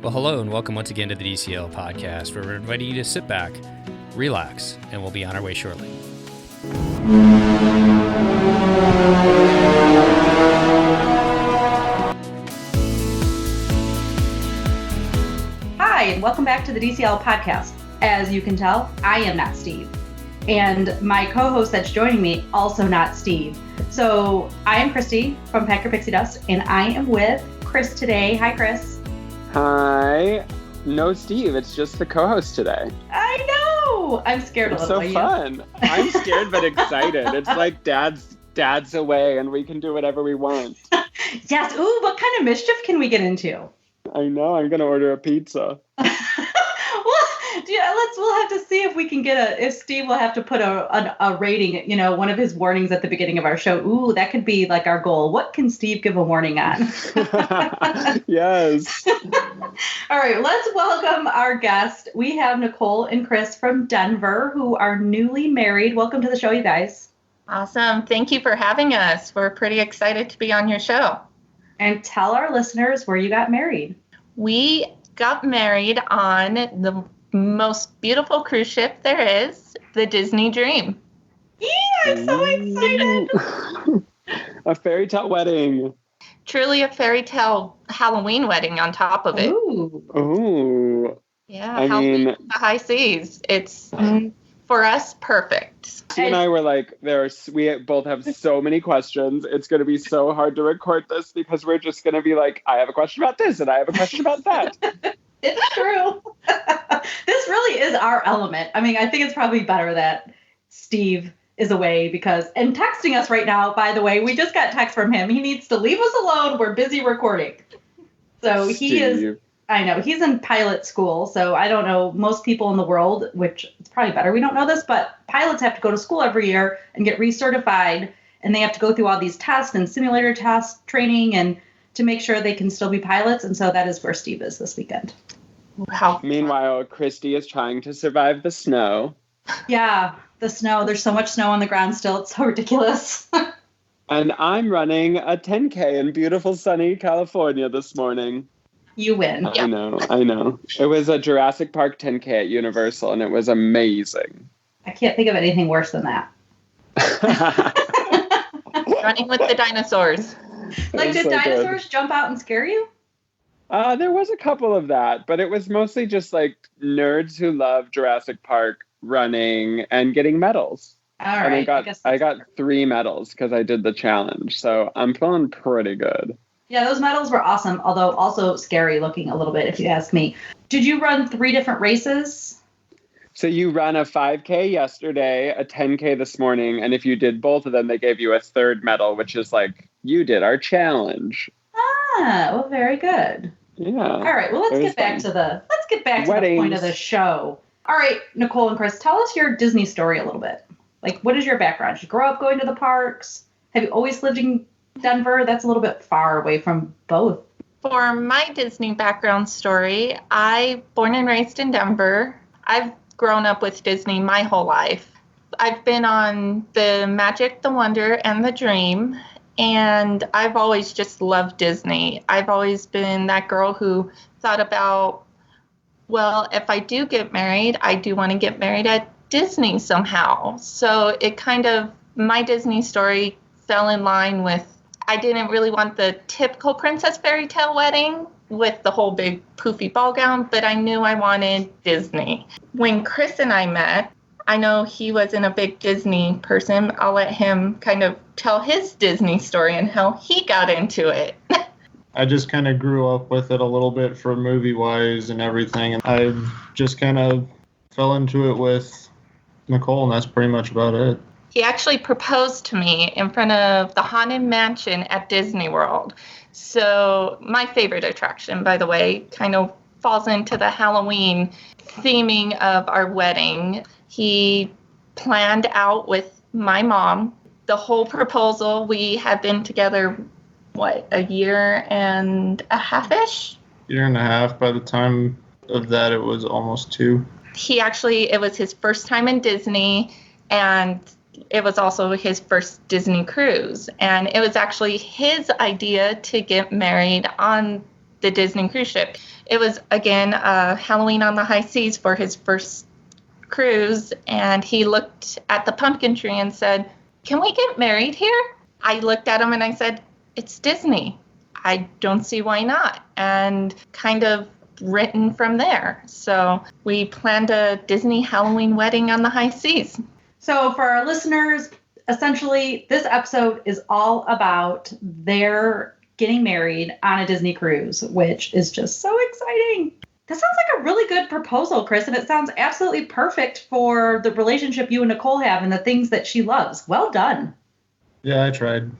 Well, hello and welcome once again to the DCL podcast, where we're inviting you to sit back, relax, and we'll be on our way shortly. Hi, and welcome back to the DCL podcast. As you can tell, I am not Steve. And my co-host that's joining me, also not Steve. So I am Christy from Packer Pixie Dust, and I am with Chris today. Hi, Chris. Hi. No, Steve. It's just the co-host today. I know. I'm scared a little. It's so fun. I'm scared but excited. It's like dad's away and we can do whatever we want. Yes. Ooh, what kind of mischief can we get into? I know. I'm gonna order a pizza. We'll have to see if we can get if Steve will have to put a rating, one of his warnings at the beginning of our show. Ooh, that could be like our goal. What can Steve give a warning on? Yes. All right, let's welcome our guest. We have Nicole and Chris from Denver, who are newly married. Welcome to the show, you guys. Awesome. Thank you for having us. We're pretty excited to be on your show. And tell our listeners where you got married. We got married on the most beautiful cruise ship there is, the Disney Dream. Yeah, I'm so excited. A fairy tale wedding. Truly a fairy tale Halloween wedding on top of it. Ooh. Yeah, I mean, the high seas. It's, for us, perfect. She and I were like, we both have so many questions. It's going to be so hard to record this because we're just going to be like, I have a question about this and I have a question about that. It's true. This really is our element. I mean, I think it's probably better that Steve is away and texting us right now, by the way, we just got text from him. He needs to leave us alone. We're busy recording. So Steve. I know, he's in pilot school. So I don't know, most people in the world, which it's probably better we don't know this, but pilots have to go to school every year and get recertified. And they have to go through all these tests and simulator tests, training, and to make sure they can still be pilots. And so that is where Steve is this weekend. Wow. Meanwhile, Christy is trying to survive the snow. Yeah, the snow. There's so much snow on the ground still. It's so ridiculous. And I'm running a 10K in beautiful sunny California this morning. You win. I know. It was a Jurassic Park 10K at Universal, and it was amazing. I can't think of anything worse than that. Running with the dinosaurs. Like, did dinosaurs jump out and scare you? There was a couple of that, but it was mostly just like nerds who love Jurassic Park running and getting medals. All right. And I got 3 medals because I did the challenge, so I'm feeling pretty good. Yeah, those medals were awesome, although also scary looking a little bit, if you ask me. Did you run 3 different races? So you ran a 5K yesterday, a 10K this morning, and if you did both of them, they gave you a 3rd medal, which is like, you did our challenge. Ah, well, very good. Yeah. All right, well, let's get back to the point of the show. All right, Nicole and Chris, tell us your Disney story a little bit. Like, what is your background? Did you grow up going to the parks? Have you always lived in Denver? That's a little bit far away from both. For my Disney background story, I born and raised in Denver. I've grown up with Disney my whole life. I've been on the Magic, the Wonder, and the Dream, and I've always just loved Disney. I've always been that girl who thought about, well, if I do get married, I do want to get married at Disney somehow. So it kind of, my Disney story fell in line with, I didn't really want the typical princess fairy tale wedding with the whole big poofy ball gown, but I knew I wanted Disney. When Chris and I met, I know he wasn't a big Disney person. I'll let him kind of tell his Disney story and how he got into it. I just kind of grew up with it a little bit for movie-wise and everything. And I just kind of fell into it with Nicole, and that's pretty much about it. He actually proposed to me in front of the Haunted Mansion at Disney World. So my favorite attraction, by the way, kind of falls into the Halloween theming of our wedding. He planned out with my mom the whole proposal. We had been together, a year and a half-ish? Year and a half. By the time of that, it was almost 2. It was his first time in Disney, and it was also his first Disney cruise. And it was actually his idea to get married on the Disney cruise ship. It was, again, Halloween on the high seas for his first cruise, and he looked at the pumpkin tree and said, "Can we get married here?" I looked at him and I said, "It's Disney. I don't see why not." And kind of written from there. So we planned a Disney Halloween wedding on the high seas. So for our listeners, essentially, this episode is all about their getting married on a Disney cruise, which is just so exciting. That sounds like a really good proposal, Chris, and it sounds absolutely perfect for the relationship you and Nicole have and the things that she loves. Well done. Yeah, I tried.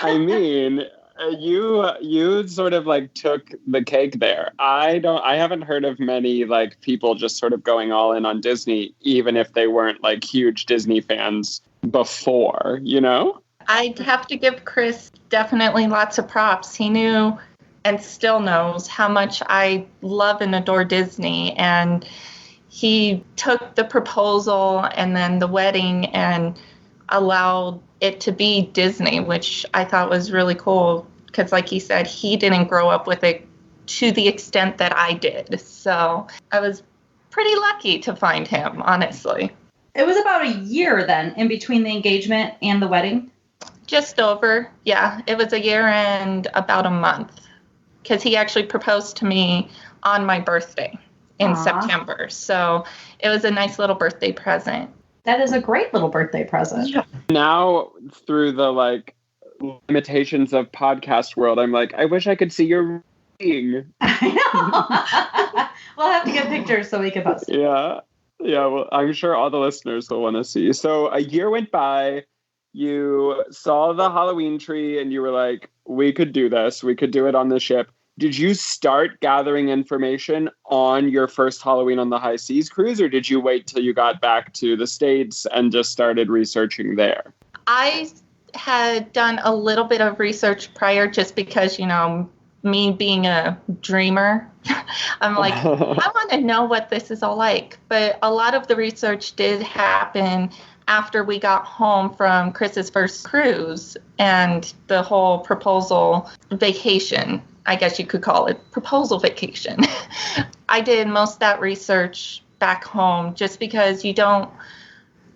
I mean, you sort of like took the cake there. I haven't heard of many like people just sort of going all in on Disney, even if they weren't like huge Disney fans before, you know? I'd have to give Chris definitely lots of props. He knew and still knows how much I love and adore Disney. And he took the proposal and then the wedding and allowed it to be Disney, which I thought was really cool because, like he said, he didn't grow up with it to the extent that I did. So I was pretty lucky to find him, honestly. It was about a year then in between the engagement and the wedding. Just over. Yeah, it was a year and about a month because he actually proposed to me on my birthday in September. So it was a nice little birthday present. That is a great little birthday present. Yeah. Now, through the like limitations of podcast world, I'm like, I wish I could see your ring. I know. We'll have to get pictures so we can post. Yeah. Well, I'm sure all the listeners will want to see. So a year went by. You saw the Halloween tree and you were like, we could do this. We could do it on the ship. Did you start gathering information on your first Halloween on the High Seas cruise, or did you wait till you got back to the States and just started researching there? I had done a little bit of research prior just because, you know, me being a dreamer, I'm like, I want to know what this is all like. But a lot of the research did happen after we got home from Chris's first cruise and the whole proposal vacation. I guess you could call it proposal vacation. I did most of that research back home just because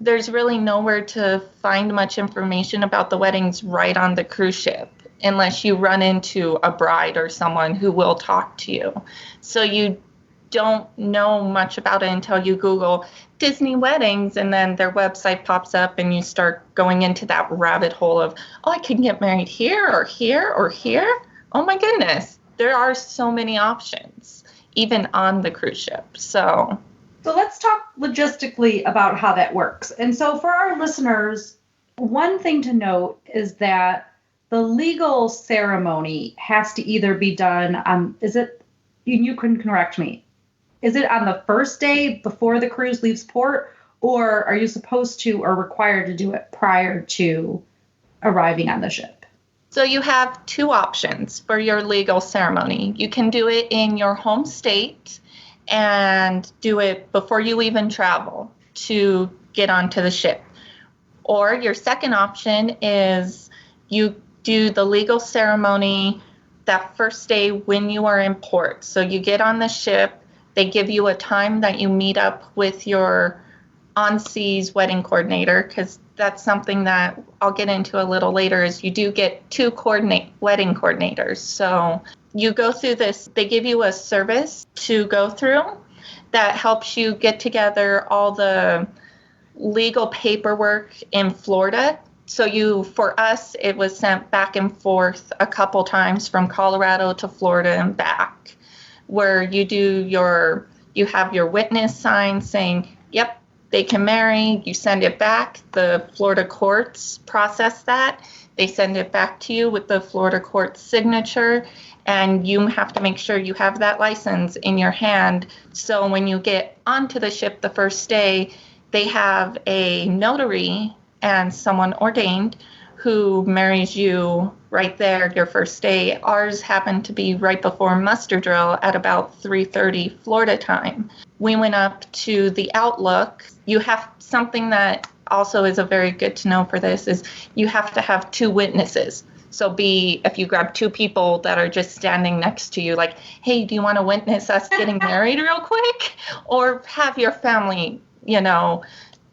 there's really nowhere to find much information about the weddings right on the cruise ship unless you run into a bride or someone who will talk to you. So you don't know much about it until you Google Disney weddings and then their website pops up and you start going into that rabbit hole of, oh, I can get married here or here or here. Oh my goodness, there are so many options, even on the cruise ship. So let's talk logistically about how that works. And so for our listeners, one thing to note is that the legal ceremony has to either be done on, you can correct me, is it on the first day before the cruise leaves port, or are you supposed to or required to do it prior to arriving on the ship? So you have two options for your legal ceremony. You can do it in your home state and do it before you even travel to get onto the ship. Or your second option is you do the legal ceremony that first day when you are in port. So you get on the ship, they give you a time that you meet up with your on-seas wedding coordinator, because that's something that I'll get into a little later, is you do get two wedding coordinators. So you go through this, they give you a service to go through that helps you get together all the legal paperwork in Florida. So for us, it was sent back and forth a couple times from Colorado to Florida and back, where you have your witness sign saying, yep, they can marry. You send it back. The Florida courts process that. They send it back to you with the Florida court signature, and you have to make sure you have that license in your hand. So when you get onto the ship the first day, they have a notary and someone ordained who marries you right there your first day. Ours happened to be right before muster drill at about 3:30 Florida time. We went up to the Outlook. You have something that also is a very good to know for this is you have to have two witnesses. So if you grab two people that are just standing next to you, like, hey, do you want to witness us getting married real quick? Or have your family,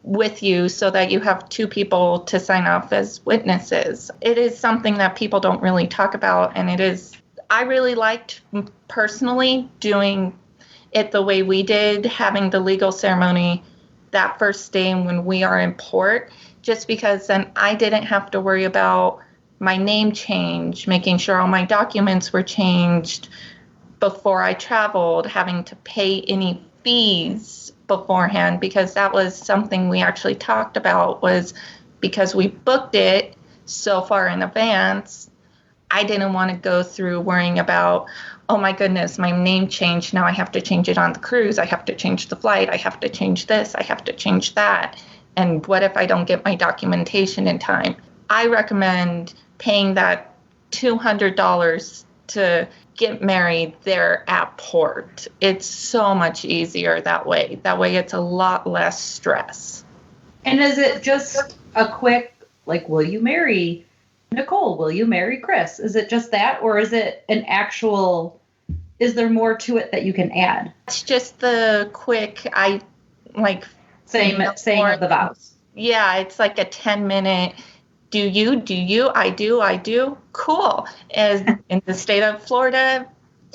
with you so that you have two people to sign off as witnesses. It is something that people don't really talk about, and I really liked personally doing it the way we did, having the legal ceremony that first day when we are in port, just because then I didn't have to worry about my name change, making sure all my documents were changed before I traveled, having to pay any fees beforehand, because that was something we actually talked about, was because we booked it so far in advance, I didn't want to go through worrying about, oh my goodness, my name changed. Now I have to change it on the cruise. I have to change the flight. I have to change this. I have to change that. And what if I don't get my documentation in time? I recommend paying that $200 to get married there at port. It's so much easier that way. That way it's a lot less stress. And is it just a quick, like, will you marry Nicole? Will you marry Chris? Is it just that, or is it an actual, is there more to it that you can add? It's just the quick, saying of the vows. Yeah, it's like a 10-minute, do you, I do, cool. As in the state of Florida,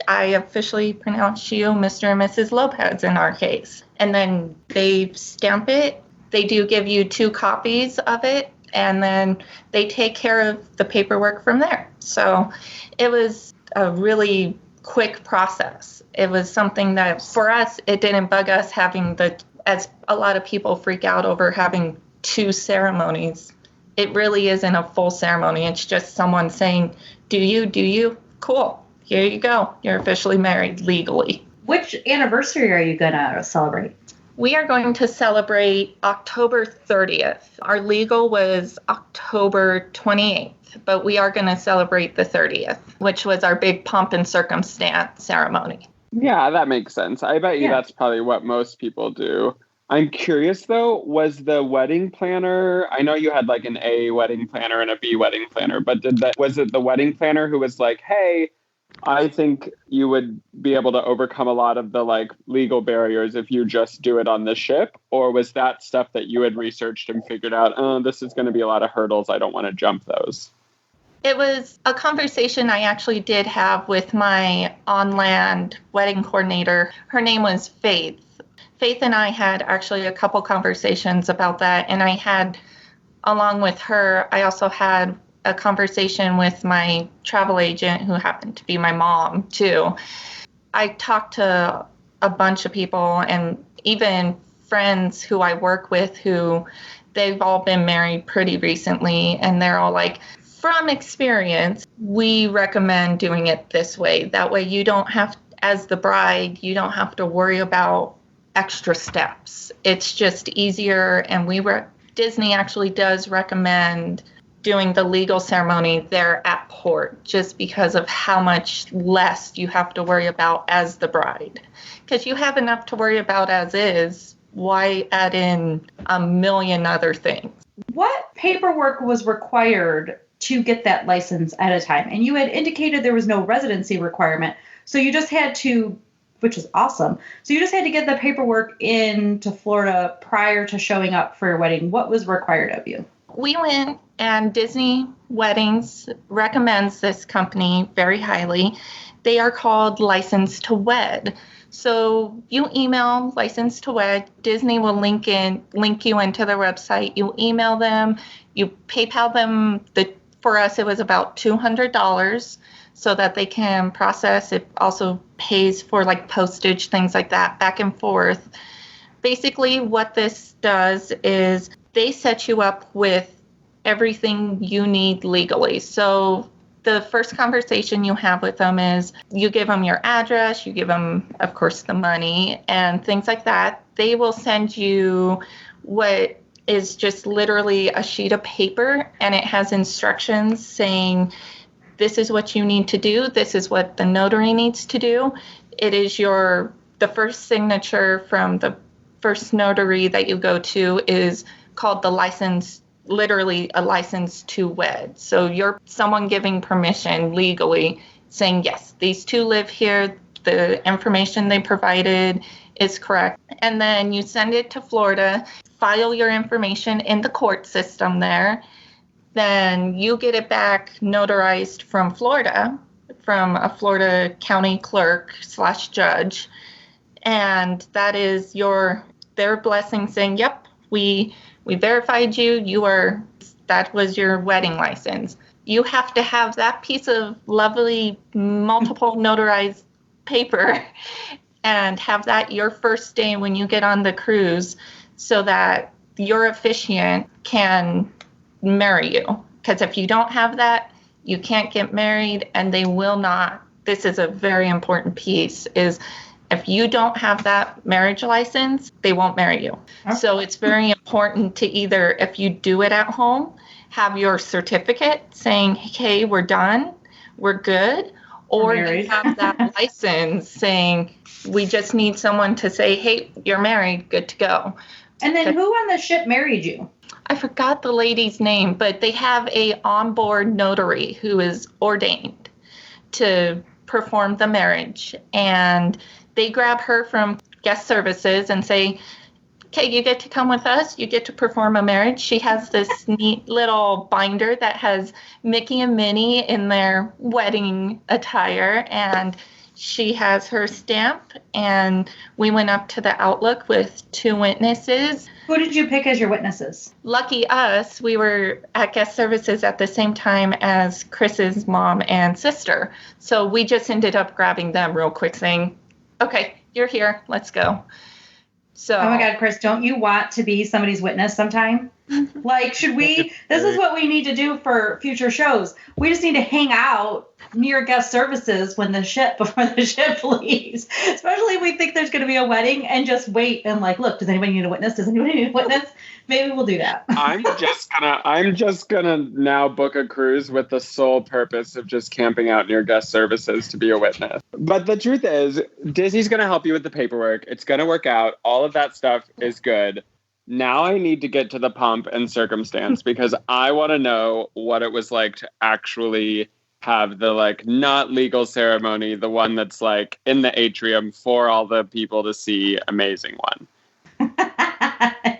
I officially pronounce you Mr. and Mrs. Lopez in our case. And then they stamp it. They do give you 2 copies of it, and then they take care of the paperwork from there. So it was a really quick process. It was something that, for us, it didn't bug us having as a lot of people freak out over having 2 ceremonies. It really isn't a full ceremony. It's just someone saying, do you? Cool. Here you go. You're officially married legally. Which anniversary are you going to celebrate? We are going to celebrate October 30th. Our legal was October 28th, but we are going to celebrate the 30th, which was our big pomp and circumstance ceremony. Yeah, that makes sense. I bet you that's probably what most people do. I'm curious, though, was the wedding planner, I know you had like an A wedding planner and a B wedding planner, but was it the wedding planner who was like, hey, I think you would be able to overcome a lot of the like legal barriers if you just do it on the ship? Or was that stuff that you had researched and figured out, oh, this is going to be a lot of hurdles, I don't want to jump those? It was a conversation I actually did have with my on-land wedding coordinator. Her name was Faith. Faith and I had actually a couple conversations about that. And I had, along with her, I also had a conversation with my travel agent, who happened to be my mom, too. I talked to a bunch of people, and even friends who I work with, who they've all been married pretty recently. And they're all like, from experience, we recommend doing it this way. That way you don't have, as the bride, you don't have to worry about extra steps. It's just easier, and Disney actually does recommend doing the legal ceremony there at port, just because of how much less you have to worry about as the bride. Because you have enough to worry about as is, why add in a million other things? What paperwork was required to get that license at a time? And you had indicated there was no residency requirement, so you just had to, which is awesome. So you just had to get the paperwork into Florida prior to showing up for your wedding. What was required of you? We went, and Disney Weddings recommends this company very highly. They are called License to Wed. So you email License to Wed. Disney will link you into their website. You email them. You PayPal them. For us, it was about $200. So that they can process. It also pays for like postage, things like that, back and forth. Basically, what this does is they set you up with everything you need legally. So the first conversation you have with them is you give them your address, you give them, of course, the money and things like that. They will send you what is just literally a sheet of paper, and it has instructions saying, this is what you need to do. This is what the notary needs to do. It is the first signature from the first notary that you go to is called the license literally a license to wed. So you're someone giving permission legally saying, yes, these two live here. The information they provided is correct. And then you send it to Florida, file your information in the court system there. Then you get it back notarized from Florida, from a Florida county clerk / judge. And that is their blessing saying, yep, we verified you. That was your wedding license. You have to have that piece of lovely multiple notarized paper and have that your first day when you get on the cruise so that your officiant can marry you. Because if you don't have that, you can't get married, and they will not. This is a very important piece, is if you don't have that marriage license, they won't marry you. Okay. So it's very important to either, if you do it at home, have your certificate saying, hey, we're done, we're good, or you have that license saying, we just need someone to say, hey, you're married, good to go. And then who on the ship married you? I forgot the lady's name, but they have a onboard notary who is ordained to perform the marriage. And they grab her from guest services and say, okay, you get to come with us. You get to perform a marriage. She has this neat little binder that has Mickey and Minnie in their wedding attire, and she has her stamp. And we went up to the Outlook with 2 witnesses. Who did you pick as your witnesses? Lucky us, we were at guest services at the same time as Chris's mom and sister. So we just ended up grabbing them real quick saying, okay, you're here, let's go. So, oh my God, Chris, don't you want to be somebody's witness sometime? Like, should we, this is what we need to do for future shows. We just need to hang out near guest services before the ship leaves. Especially if we think there's going to be a wedding, and just wait and like, look, does anybody need a witness? Does anybody need a witness? Maybe we'll do that. I'm just gonna now book a cruise with the sole purpose of just camping out near guest services to be a witness. But the truth is, Disney's gonna help you with the paperwork. It's gonna work out. All of that stuff is good. Now I need to get to the pomp and circumstance, because I want to know what it was like to actually have the like not legal ceremony, the one that's like in the atrium for all the people to see, amazing one.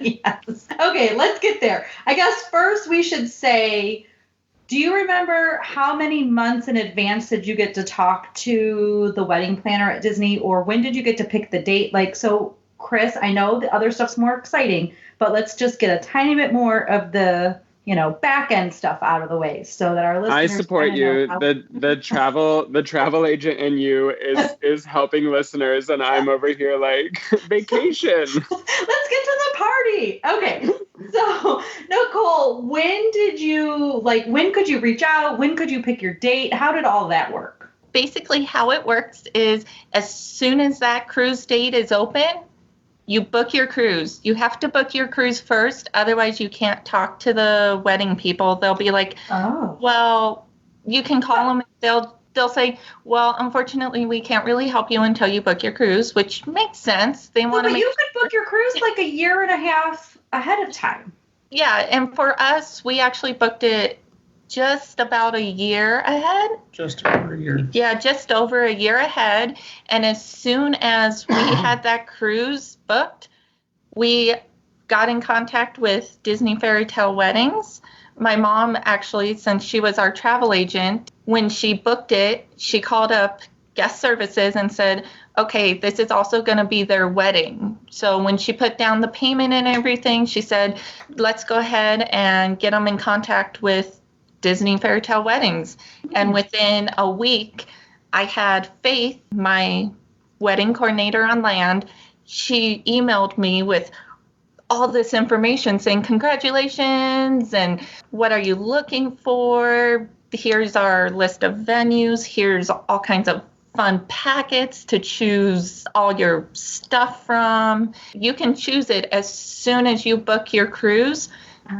Yes. Okay, let's get there. I guess first we should say, do you remember how many months in advance did you get to talk to the wedding planner at Disney, or when did you get to pick the date? Like, so Chris, I know the other stuff's more exciting, but let's just get a tiny bit more of the, back end stuff out of the way so that our listeners. I support you. The travel agent in you is helping listeners, and I'm over here like, vacation. Let's get to the party. Okay. So Nicole, when could you reach out? When could you pick your date? How did all that work? Basically how it works is as soon as that cruise date is open, you book your cruise. You have to book your cruise first. Otherwise, you can't talk to the wedding people. They'll be like, oh, well, you can call them. They'll say, well, unfortunately, we can't really help you until you book your cruise, which makes sense. They want to But you could book your cruise like a year and a half ahead of time. Yeah, and for us, we actually booked it just about a year ahead. Just over a year. Yeah, just over a year ahead. And as soon as we had that cruise booked, we got in contact with Disney Fairy Tale Weddings. My mom actually, since she was our travel agent, when she booked it, she called up guest services and said, okay, this is also going to be their wedding. So when she put down the payment and everything, she said, let's go ahead and get them in contact with Disney Fairy Tale Weddings. And within a week, I had Faith, my wedding coordinator on land. She emailed me with all this information saying, congratulations, and what are you looking for? Here's our list of venues. Here's all kinds of fun packets to choose all your stuff from. You can choose it as soon as you book your cruise.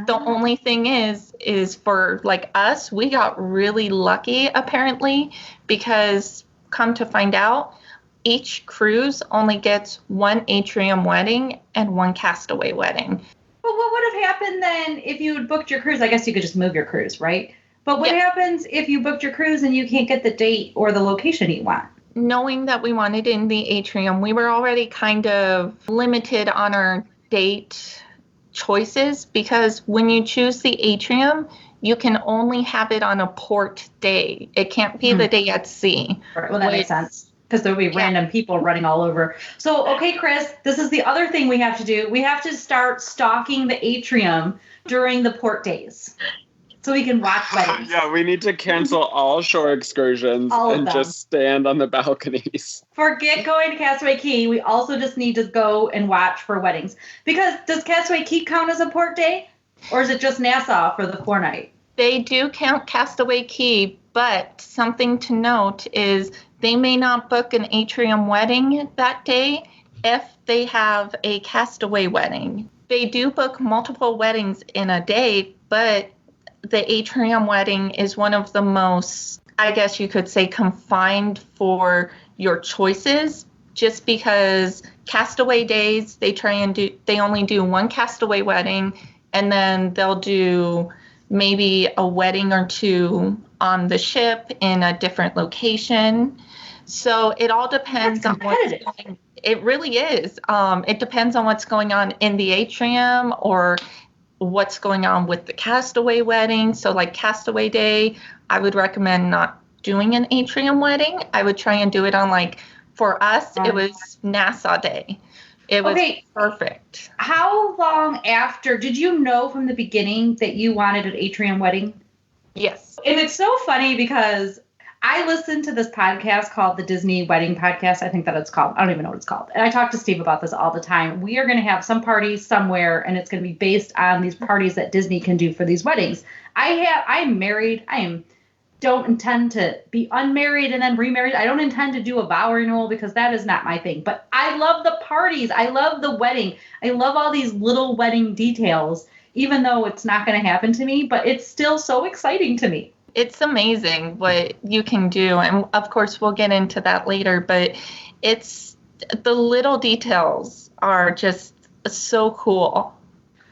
The only thing is for like us, we got really lucky apparently, because come to find out, each cruise only gets one atrium wedding and one castaway wedding. But what would have happened then if you had booked your cruise? I guess you could just move your cruise, right? But what happens if you booked your cruise and you can't get the date or the location you want? Knowing that we wanted in the atrium, we were already kind of limited on our date choices, because when you choose the atrium, you can only have it on a port day. It can't be the day at sea. Right. Well, that makes sense, because there'll be random people running all over. So, okay, Chris, this is the other thing we have to do. We have to start stalking the atrium during the port days so we can watch weddings. Yeah, we need to cancel all shore excursions and just stand on the balconies. Forget going to Castaway Cay. We also just need to go and watch for weddings. Because does Castaway Cay count as a port day? Or is it just Nassau for the 4-night? They do count Castaway Cay, but something to note is they may not book an atrium wedding that day if they have a Castaway wedding. They do book multiple weddings in a day, but the atrium wedding is one of the most, I guess you could say, confined for your choices, just because Castaway days, they only do one Castaway wedding, and then they'll do maybe a wedding or two on the ship in a different location. So it all depends on what's going. It really is. It depends on what's going on in the atrium or what's going on with the Castaway wedding. So like Castaway Day, I would recommend not doing an atrium wedding. I would try and do it on, like, for us, it was Nassau Day. It was perfect. How long after, did you know from the beginning that you wanted an atrium wedding? Yes. And it's so funny because I listened to this podcast called the Disney Wedding Podcast. I think that it's called. I don't even know what it's called. And I talk to Steve about this all the time. We are going to have some parties somewhere, and it's going to be based on these parties that Disney can do for these weddings. I'm married. Don't intend to be unmarried and then remarried. I don't intend to do a vow renewal because that is not my thing. But I love the parties. I love the wedding. I love all these little wedding details, even though it's not going to happen to me. But it's still so exciting to me. It's amazing what you can do. And of course, we'll get into that later. But it's the little details are just so cool.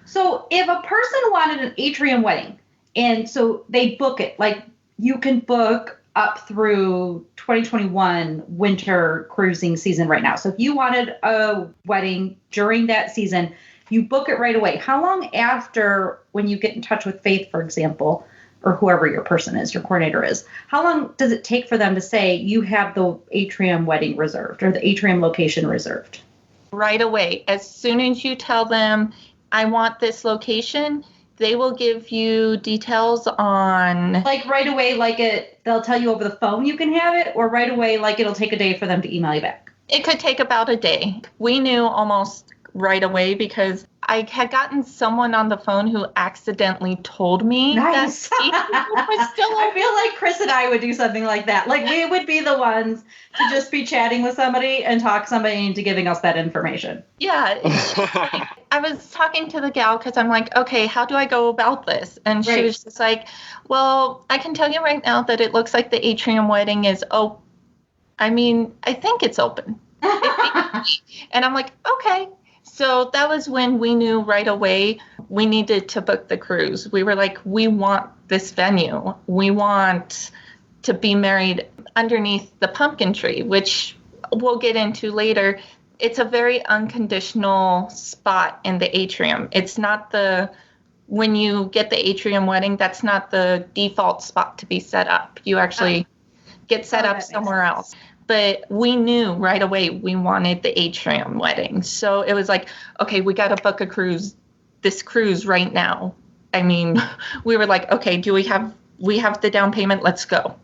So if a person wanted an atrium wedding, and so they book it, like, you can book up through 2021 winter cruising season right now. So if you wanted a wedding during that season, you book it right away. How long after, when you get in touch with Faith, for example, or whoever your person is, your coordinator is, how long does it take for them to say you have the atrium wedding reserved or the atrium location reserved? Right away. As soon as you tell them, I want this location, they will give you details on... Like right away, they'll tell you over the phone you can have it, or right away, like it'll take a day for them to email you back? It could take about a day. We knew almost right away because I had gotten someone on the phone who accidentally told me that was still... I feel like Chris and I would do something like that. Like, we would be the ones to just be chatting with somebody and talk somebody into giving us that information. Yeah. I was talking to the gal because I'm like, okay, how do I go about this? And she was just like, well, I can tell you right now that it looks like the atrium wedding is open. I mean, I think it's open. And I'm like, okay. So that was when we knew right away we needed to book the cruise. We were like, we want this venue. We want to be married underneath the pumpkin tree, which we'll get into later. It's a very unconditional spot in the atrium. It's not when you get the atrium wedding, that's not the default spot to be set up. You actually get set up somewhere else. But we knew right away we wanted the atrium wedding. So it was like, okay, we got to book this cruise right now. I mean, we were like, okay, we have the down payment? Let's go.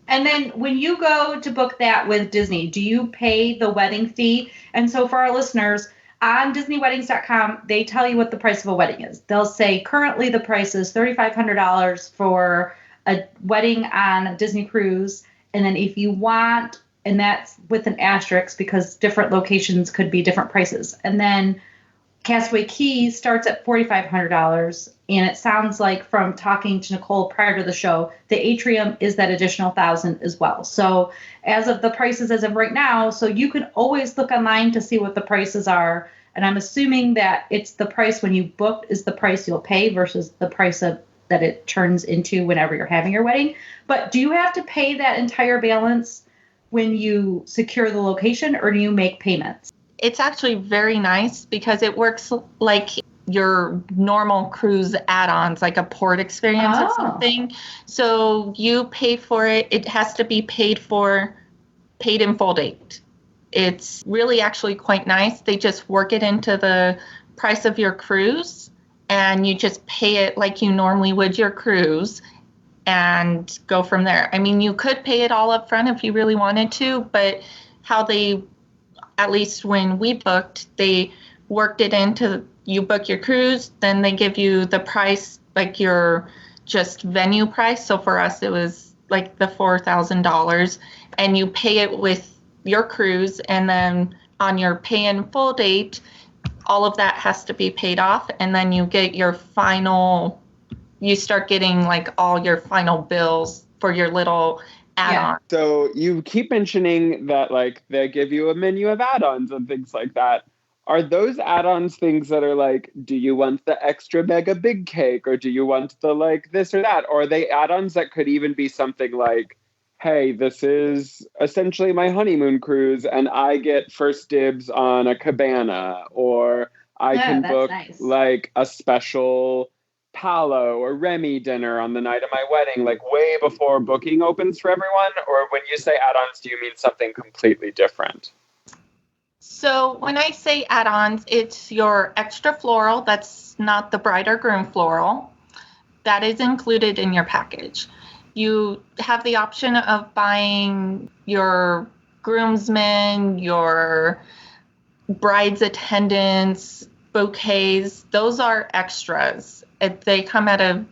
And then when you go to book that with Disney, do you pay the wedding fee? And so for our listeners, on DisneyWeddings.com, they tell you what the price of a wedding is. They'll say currently the price is $3,500 for a wedding on a Disney cruise. And then if you want, and that's with an asterisk because different locations could be different prices. And then Castaway Cay starts at $4,500. And it sounds like from talking to Nicole prior to the show, the atrium is that additional $1,000 as well. So as of the prices as of right now, so you can always look online to see what the prices are And I'm assuming that it's the price when you booked is the price you'll pay versus the price of that it turns into whenever you're having your wedding. But do you have to pay that entire balance when you secure the location, or do you make payments? It's actually very nice because it works like your normal cruise add-ons, like a port experience or something. So you pay for it. It has to be paid in full date. It's really actually quite nice. They just work it into the price of your cruise, and you just pay it like you normally would your cruise and go from there. I mean, you could pay it all up front if you really wanted to, but how they, at least when we booked, they worked it into, you book your cruise, then they give you the price, like your just venue price. So for us, it was like the $4,000, and you pay it with your cruise, and then on your pay in full date, all of that has to be paid off, and then you get your final, you start getting like all your final bills for your little add-on. So you keep mentioning that like they give you a menu of add-ons and things like that. Are those add-ons things that are like, do you want the extra mega big cake, or do you want the like this or that? Or are they add-ons that could even be something like, hey, this is essentially my honeymoon cruise and I get first dibs on a cabana, or I can book like a special Palo or Remy dinner on the night of my wedding, like way before booking opens for everyone? Or when you say add-ons, do you mean something completely different? So when I say add-ons, it's your extra floral. That's not the bride or groom floral. That is included in your package. You have the option of buying your groomsmen, your bride's attendants, bouquets. Those are extras. They come at a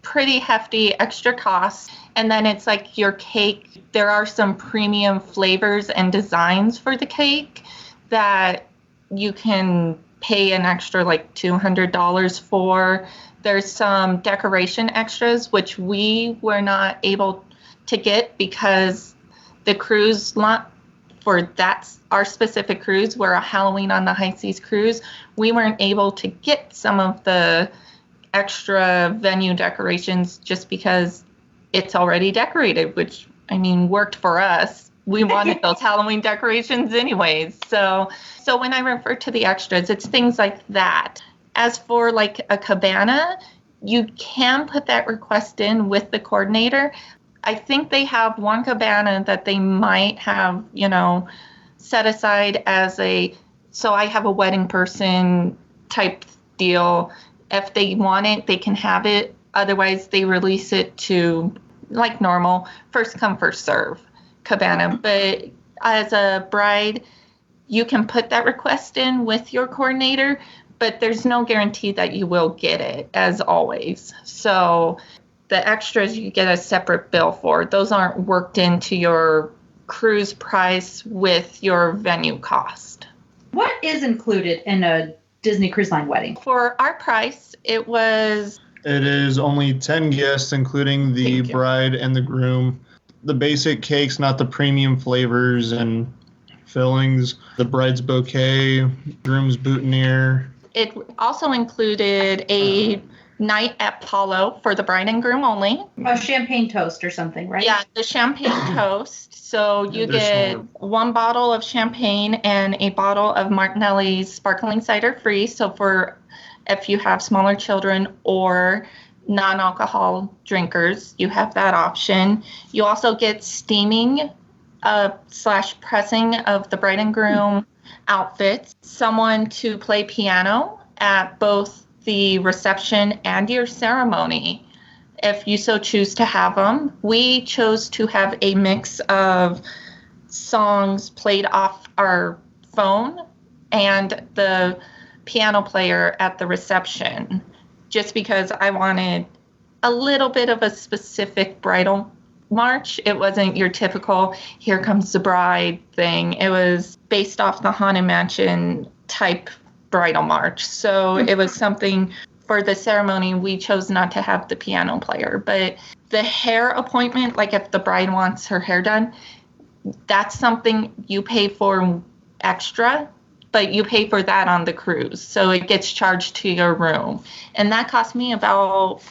pretty hefty extra cost. And then it's like your cake. There are some premium flavors and designs for the cake that you can pay an extra like $200 for. There's some decoration extras, which we were not able to get because the cruise lot for that's our specific cruise, we're a Halloween on the High Seas cruise. We weren't able to get some of the extra venue decorations just because it's already decorated, which I mean worked for us. We wanted those Halloween decorations anyways. So when I refer to the extras, it's things like that. As for like a cabana, you can put that request in with the coordinator. I think they have one cabana that they might have, set aside as so I have a wedding person type deal. If they want it, they can have it. Otherwise, they release it to like normal, first come, first serve cabana. But as a bride, you can put that request in with your coordinator, but there's no guarantee that you will get it, as always. So the extras you get a separate bill for. Those aren't worked into your cruise price with your venue cost. What is included in a Disney Cruise Line wedding? For our price, it is only 10 guests, including the bride and the groom. The basic cakes, not the premium flavors and fillings. The bride's bouquet, groom's boutonniere. It also included a night at Palo for the bride and groom only. A champagne toast or something, right? Yeah, the champagne toast. So you get one bottle of champagne and a bottle of Martinelli's sparkling cider free. So for if you have smaller children or non-alcohol drinkers, you have that option. You also get steaming / pressing of the bride and groom outfits, someone to play piano at both the reception and your ceremony, if you so choose to have them. We chose to have a mix of songs played off our phone and the piano player at the reception, just because I wanted a little bit of a specific bridal march. It wasn't your typical "Here Comes the Bride" thing. It was based off the Haunted Mansion type bridal march. So it was something for the ceremony. We chose not to have the piano player, but the hair appointment, like if the bride wants her hair done, that's something you pay for extra. but you pay for that on the cruise. So it gets charged to your room. And that cost me about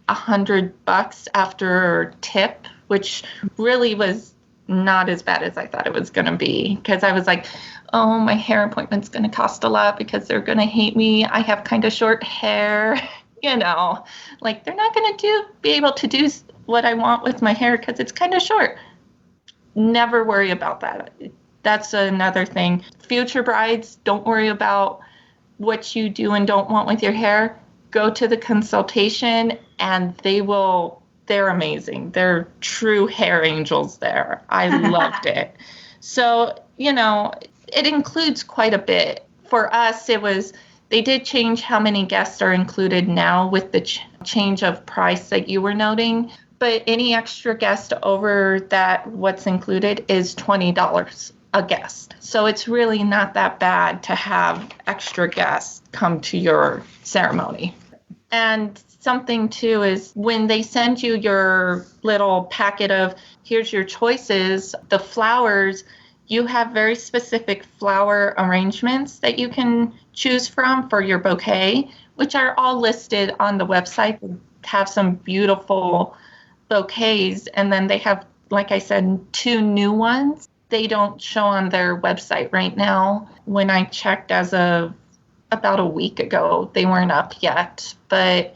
$100 after tip, which really was not as bad as I thought it was going to be, because I was like, oh, my hair appointment's going to cost a lot because they're going to hate me. I have kind of short hair, you know, like they're not going to be able to do what I want with my hair because it's kind of short. Never worry about that. That's another thing. Future brides, don't worry about what you do and don't want with your hair. Go to the consultation and they're amazing. They're true hair angels there. I loved it. So, you know, it includes quite a bit. For us, they did change how many guests are included now with the change of price that you were noting. But any extra guest over that, what's included is $20 a guest. So it's really not that bad to have extra guests come to your ceremony. And something too is when they send you your little packet of here's your choices, the flowers, you have very specific flower arrangements that you can choose from for your bouquet, which are all listed on the website. They have some beautiful bouquets, and then they have, like I said, 2 new ones. They don't show on their website right now. When I checked as of about a week ago, they weren't up yet. But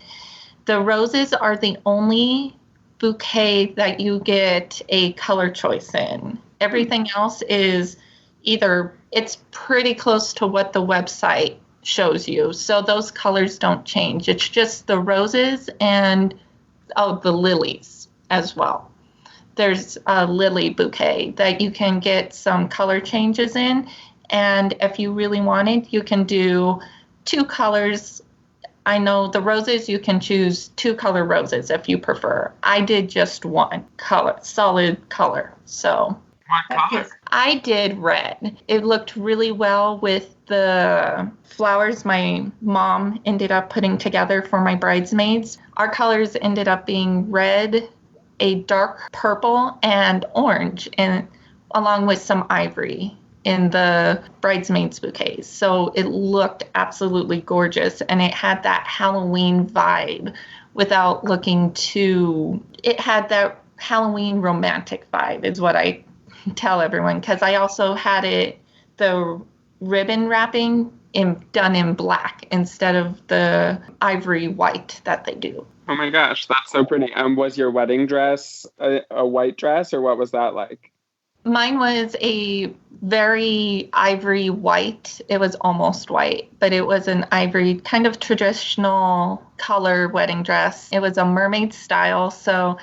the roses are the only bouquet that you get a color choice in. Everything else is either, it's pretty close to what the website shows you. So those colors don't change. It's just the roses and, the lilies as well. There's a lily bouquet that you can get some color changes in. And if you really wanted, you can do 2 colors. I know the roses, you can choose 2 color roses if you prefer. I did just 1 color, solid color. So What color? I did red. It looked really well with the flowers my mom ended up putting together for my bridesmaids. Our colors ended up being red, a dark purple, and orange, and along with some ivory in the bridesmaids bouquets. So it looked absolutely gorgeous, and it had that Halloween vibe without looking it had that Halloween romantic vibe is what I tell everyone, because I also had the ribbon wrapping done in black instead of the ivory white that they do. Oh my gosh, that's so pretty. Was your wedding dress a white dress, or what was that like? Mine was a very ivory white. It was almost white, but it was an ivory kind of traditional color wedding dress. It was a mermaid style, so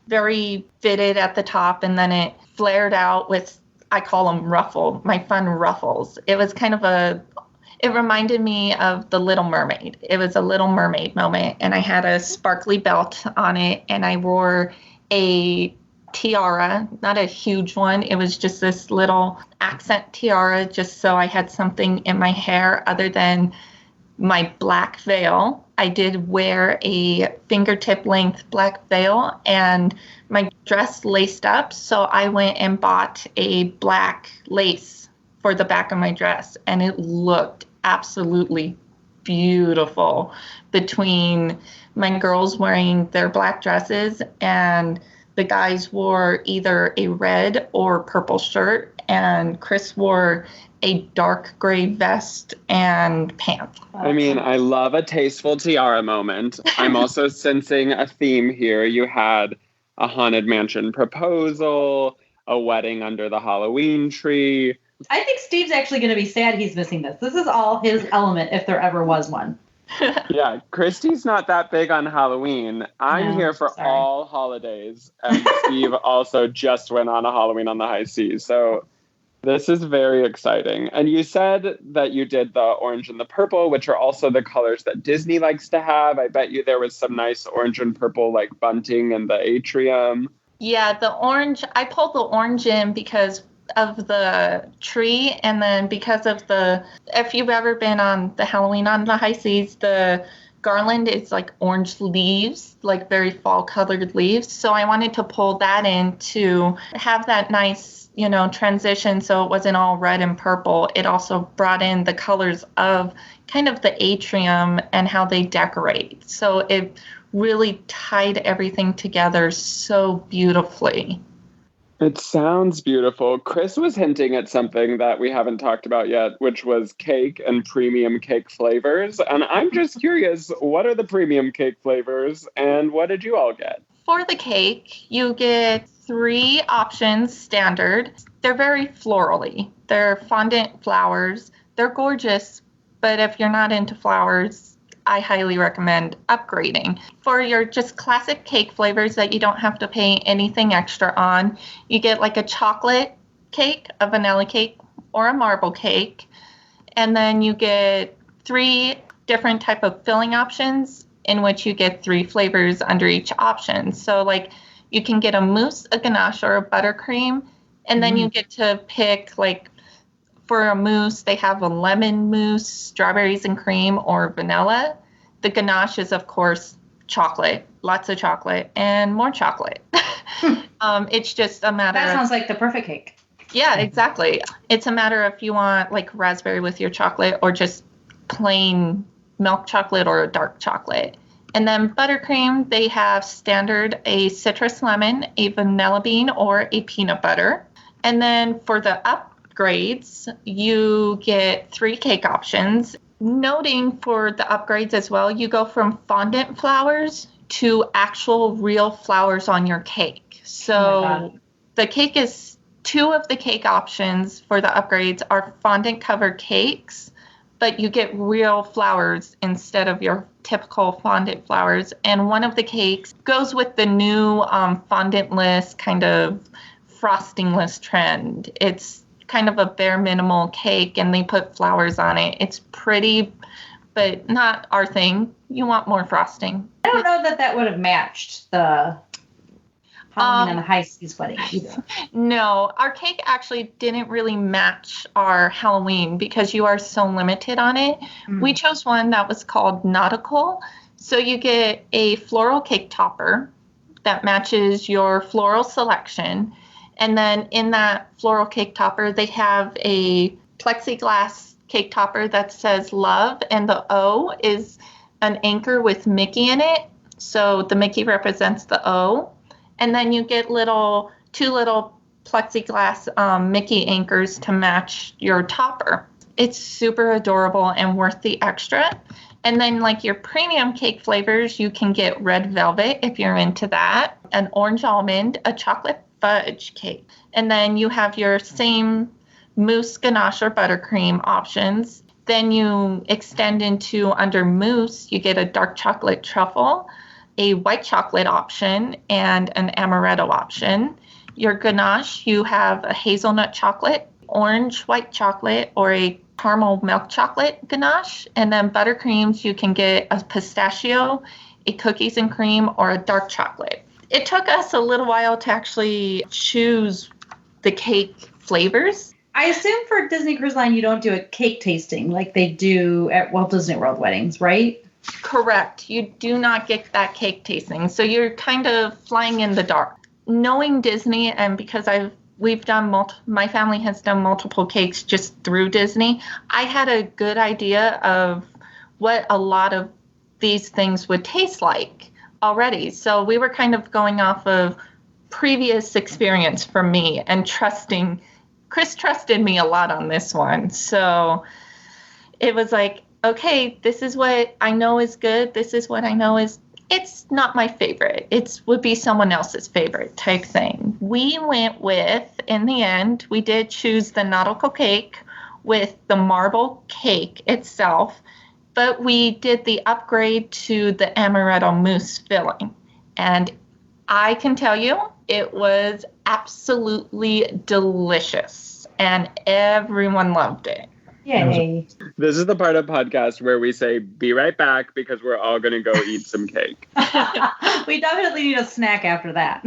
very fitted at the top, and then it flared out with, I call them my fun ruffles. It was kind of it reminded me of The Little Mermaid. It was a Little Mermaid moment, and I had a sparkly belt on it, and I wore a tiara, not a huge one. It was just this little accent tiara, just so I had something in my hair other than my black veil. I did wear a fingertip length black veil, and my dress laced up, so I went and bought a black lace for the back of my dress, and it looked absolutely beautiful between my girls wearing their black dresses and the guys wore either a red or purple shirt, and Chris wore a dark gray vest and pants. I mean, I love a tasteful tiara moment. I'm also sensing a theme here. You had a Haunted Mansion proposal, a wedding under the Halloween tree. I think Steve's actually going to be sad he's missing this. This is all his element if there ever was one. Yeah, Christy's not that big on Halloween. I'm here for all holidays. And Steve also just went on a Halloween on the High Seas. So this is very exciting. And you said that you did the orange and the purple, which are also the colors that Disney likes to have. I bet you there was some nice orange and purple like bunting in the atrium. Yeah, the orange, I pulled the orange in because of the tree, and then because of if you've ever been on the Halloween on the High Seas, the garland is like orange leaves, like very fall colored leaves. So I wanted to pull that in to have that nice, transition. So it wasn't all red and purple. It also brought in the colors of kind of the atrium and how they decorate. So it really tied everything together so beautifully. It sounds beautiful. Chris was hinting at something that we haven't talked about yet, which was cake and premium cake flavors. And I'm just curious, what are the premium cake flavors and what did you all get? For the cake, you get 3 options standard. They're very florally. They're fondant flowers. They're gorgeous, but if you're not into flowers, I highly recommend upgrading. For your just classic cake flavors that you don't have to pay anything extra on, you get like a chocolate cake, a vanilla cake, or a marble cake. And then you get 3 different type of filling options in which you get 3 flavors under each option. So like you can get a mousse, a ganache, or a buttercream. And then you get to pick like, for a mousse, they have a lemon mousse, strawberries and cream, or vanilla. The ganache is, of course, chocolate, lots of chocolate, and more chocolate. It's just a matter That sounds like the perfect cake. Yeah, exactly. It's a matter of if you want like raspberry with your chocolate or just plain milk chocolate or a dark chocolate. And then buttercream, they have standard a citrus lemon, a vanilla bean, or a peanut butter. And then for the upgrades, you get 3 cake options. Noting for the upgrades as well, you go from fondant flowers to actual real flowers on your cake. So the cake is 2 of the cake options for the upgrades are fondant covered cakes, but you get real flowers instead of your typical fondant flowers. And one of the cakes goes with the new fondantless kind of frostingless trend. It's kind of a bare minimal cake and they put flowers on it. It's pretty, but not our thing. You want more frosting. I don't know that would have matched the Halloween and the high seas wedding either. No, our cake actually didn't really match our Halloween because you are so limited on it. We chose one that was called Nautical. So you get a floral cake topper that matches your floral selection. And then in that floral cake topper, they have a plexiglass cake topper that says love, and the O is an anchor with Mickey in it. So the Mickey represents the O. And then you get 2 little plexiglass Mickey anchors to match your topper. It's super adorable and worth the extra. And then like your premium cake flavors, you can get red velvet if you're into that, an orange almond, a chocolate fudge cake. And then you have your same mousse, ganache, or buttercream options. Then you extend into under mousse, you get a dark chocolate truffle, a white chocolate option, and an amaretto option. Your ganache, you have a hazelnut chocolate, orange white chocolate, or a caramel milk chocolate ganache. And then buttercreams, you can get a pistachio, a cookies and cream, or a dark chocolate. It took us a little while to actually choose the cake flavors. I assume for Disney Cruise Line, you don't do a cake tasting like they do at Walt Disney World weddings, right? Correct. You do not get that cake tasting. So you're kind of flying in the dark. Knowing Disney, and because we've done my family has done multiple cakes just through Disney, I had a good idea of what a lot of these things would taste like already. So we were kind of going off of previous experience from me and Chris trusted me a lot on this one. So it was like, okay, this is what I know is good. This is what I know it's not my favorite. It would be someone else's favorite type thing. We went with, in the end, we did choose the nautical cake with the marble cake itself, but we did the upgrade to the amaretto mousse filling. And I can tell you, it was absolutely delicious, and everyone loved it. Yay. This is the part of the podcast where we say, be right back, because we're all going to go eat some cake. We definitely need a snack after that.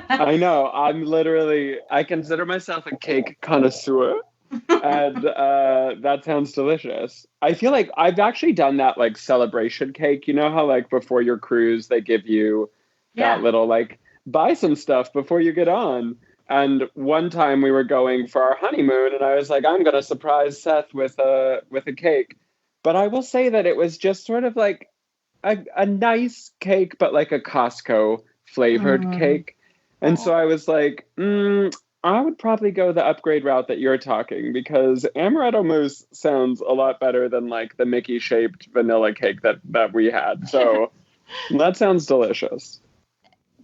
I know. I consider myself a cake connoisseur. And that sounds delicious. I feel like I've actually done that like celebration cake. You know how like before your cruise they give you that little like buy some stuff before you get on. And one time we were going for our honeymoon and I was like, I'm gonna surprise Seth with a cake. But I will say that it was just sort of like a nice cake, but like a Costco flavored cake. And so I was like, I would probably go the upgrade route that you're talking, because amaretto mousse sounds a lot better than like the Mickey shaped vanilla cake that we had. So that sounds delicious.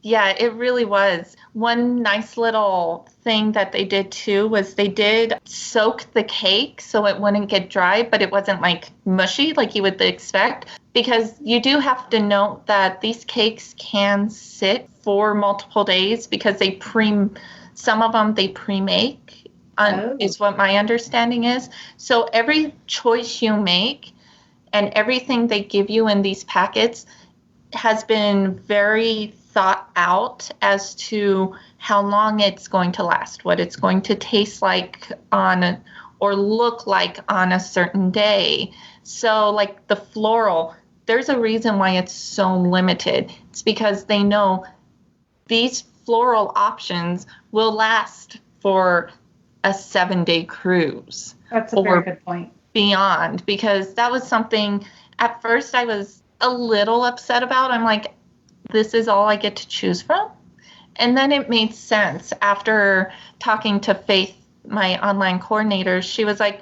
Yeah, it really was. One nice little thing that they did too was they did soak the cake so it wouldn't get dry, but it wasn't like mushy like you would expect, because you do have to note that these cakes can sit for multiple days because some of them they pre-make, is what my understanding is. So every choice you make and everything they give you in these packets has been very thought out as to how long it's going to last, what it's going to taste like or look like on a certain day. So like the floral, there's a reason why it's so limited. It's because they know these floral options will last for a 7-day cruise. That's a very good point. Beyond, because that was something at first I was a little upset about. I'm like, this is all I get to choose from? And then it made sense after talking to Faith, my online coordinator. She was like,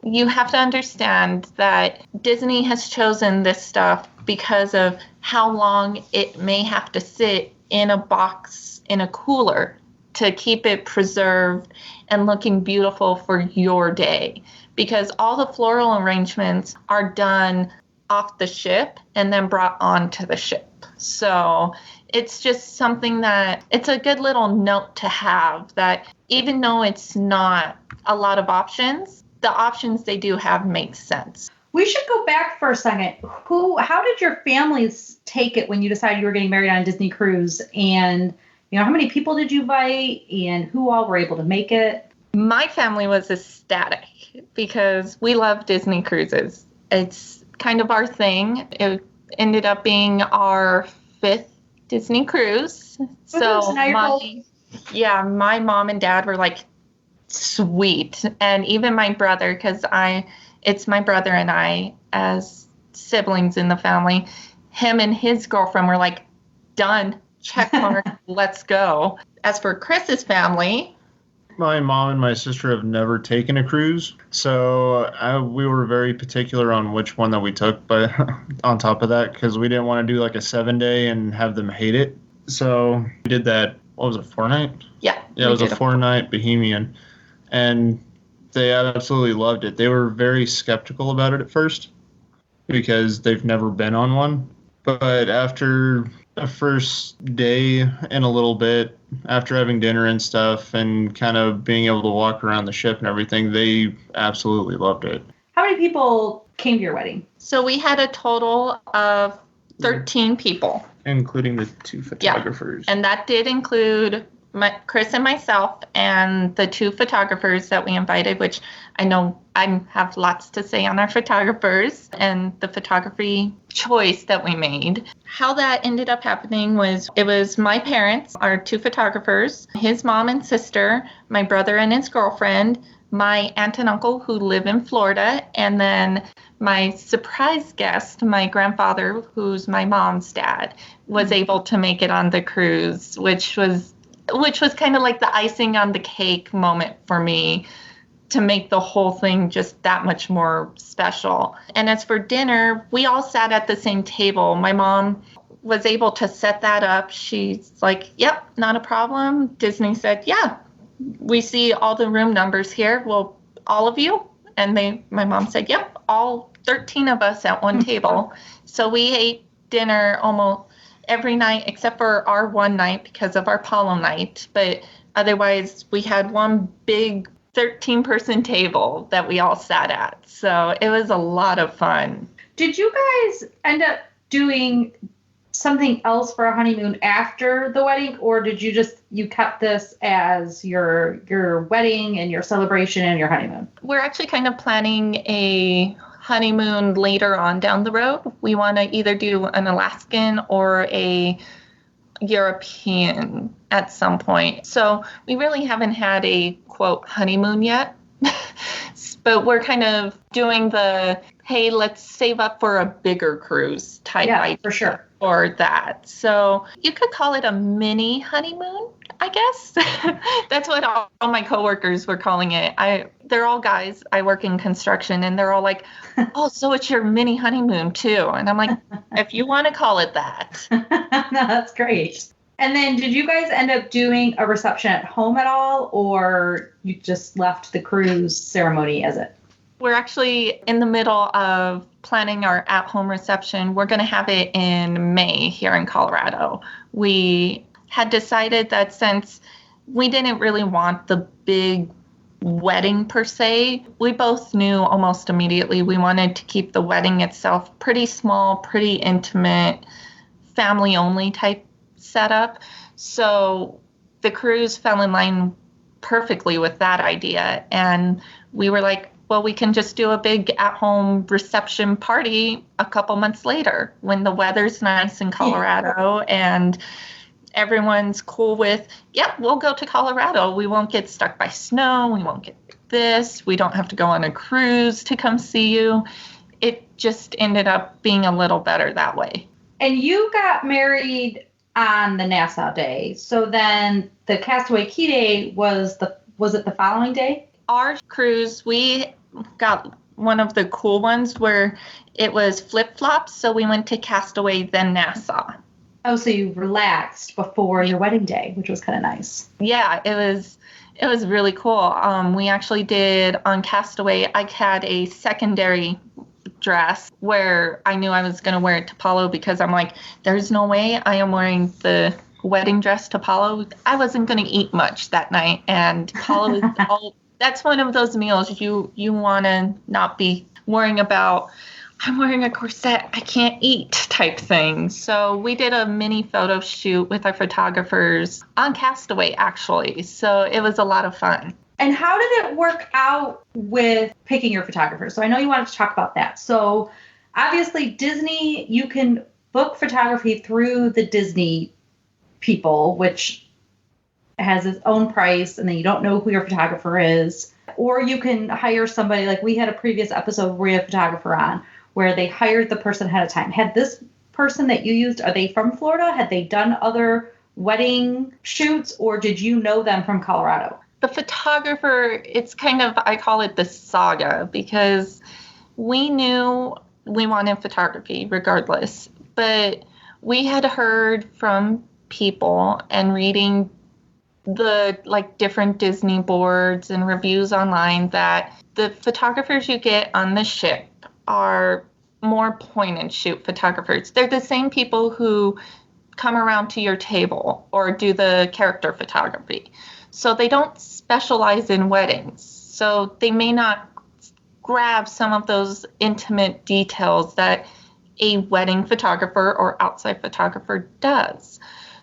you have to understand that Disney has chosen this stuff because of how long it may have to sit in a box, in a cooler, to keep it preserved and looking beautiful for your day. Because all the floral arrangements are done off the ship and then brought onto the ship. So it's just something that it's a good little note to have, that even though it's not a lot of options, the options they do have make sense. We should go back for a second. How did your families take it when you decided you were getting married on a Disney cruise? And, how many people did you invite and who all were able to make it? My family was ecstatic because we love Disney cruises. It's kind of our thing. It ended up being our 5th Disney cruise. So my mom and dad were like, sweet. And even my brother, because it's my brother and I as siblings in the family, him and his girlfriend were like, done, check mark, let's go. As for Chris's family, my mom and my sister have never taken a cruise, so we were very particular on which one that we took. But on top of that, because we didn't want to do like a 7-day and have them hate it, so we did that. What was it, 4-night? Yeah, it was a 4-night Bohemian, and they absolutely loved it. They were very skeptical about it at first because they've never been on one. But after the first day and a little bit, after having dinner and stuff and kind of being able to walk around the ship and everything, they absolutely loved it. How many people came to your wedding? So we had a total of 13 people. Including the 2 photographers. Yeah. And that did include Chris and myself and the 2 photographers that we invited, which I know I have lots to say on our photographers and the photography choice that we made. How that ended up happening was it was my parents, our 2 photographers, his mom and sister, my brother and his girlfriend, my aunt and uncle who live in Florida, and then my surprise guest, my grandfather, who's my mom's dad, was able to make it on the cruise, which was kind of like the icing on the cake moment for me to make the whole thing just that much more special. And as for dinner, we all sat at the same table. My mom was able to set that up. She's like, yep, not a problem. Disney said, yeah, we see all the room numbers here. Well, all of you? And my mom said, yep, all 13 of us at one table. So we ate dinner almost every night except for our one night because of our Apollo night. But otherwise, we had one big 13-person table that we all sat at. So it was a lot of fun. Did you guys end up doing something else for a honeymoon after the wedding, or did you kept this as your wedding and your celebration and your honeymoon? We're actually kind of planning a honeymoon later on down the road. We want to either do an Alaskan or a European at some point. So we really haven't had a quote honeymoon yet. But we're kind of doing the, hey, let's save up for a bigger cruise type idea for sure. For that. So you could call it a mini honeymoon, I guess. That's what all my coworkers were calling it. They're all guys. I work in construction, and they're all like, oh, so it's your mini honeymoon too. And I'm like, if you want to call it that. No, that's great. And then did you guys end up doing a reception at home at all, or you just left the cruise ceremony as it? We're actually in the middle of planning our at-home reception. We're going to have it in May here in Colorado. We had decided that since we didn't really want the big wedding per se, we both knew almost immediately we wanted to keep the wedding itself pretty small, pretty intimate, family-only type setup. So the cruise fell in line perfectly with that idea. And we were like, well, we can just do a big at-home reception party a couple months later when the weather's nice in Colorado and everyone's cool with, yep, we'll go to Colorado. We won't get stuck by snow. We won't get this. We don't have to go on a cruise to come see you. It just ended up being a little better that way. And you got married on the Nassau day. So then the Castaway Cay day was it the following day? Our cruise, we got one of the cool ones where it was flip-flops. So we went to Castaway, then Nassau. Oh, so you relaxed before your wedding day, which was kind of nice. Yeah, it was really cool. We actually did on Castaway, I had a secondary dress where I knew I was going to wear it to Palo because I'm like, there's no way I am wearing the wedding dress to Palo. I wasn't going to eat much that night. And Palo is that's one of those meals you want to not be worrying about, I'm wearing a corset, I can't eat type thing. So we did a mini photo shoot with our photographers on Castaway, actually. So it was a lot of fun. And how did it work out with picking your photographers? So I know you wanted to talk about that. So obviously Disney, you can book photography through the Disney people, which has its own price, and then you don't know who your photographer is. Or you can hire somebody, like we had a previous episode where we had a photographer on, where they hired the person ahead of time. Had this person that you used, are they from Florida? Had they done other wedding shoots, or did you know them from Colorado? The photographer, it's kind of, I call it the saga, because we knew we wanted photography regardless, but we had heard from people and reading the different Disney boards and reviews online that the photographers you get on the ship are more point and shoot photographers. They're the same people who come around to your table or do the character photography. So they don't specialize in weddings. So they may not grab some of those intimate details that a wedding photographer or outside photographer does.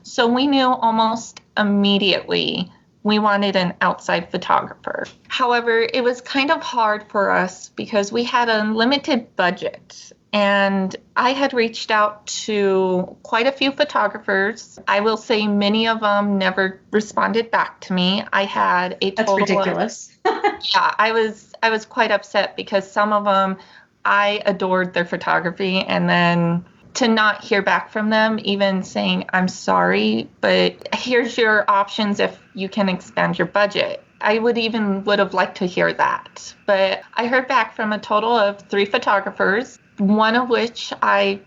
So we knew almost immediately we wanted an outside photographer. However, it was kind of hard for us because we had a limited budget. And I had reached out to quite a few photographers. I will say many of them never responded back to me. I had a total That's ridiculous. Yeah, I was quite upset because some of them, I adored their photography, and then to not hear back from them, even saying, I'm sorry, but here's your options if you can expand your budget. I would have liked to hear that. But I heard back from a total of 3 photographers, one of which I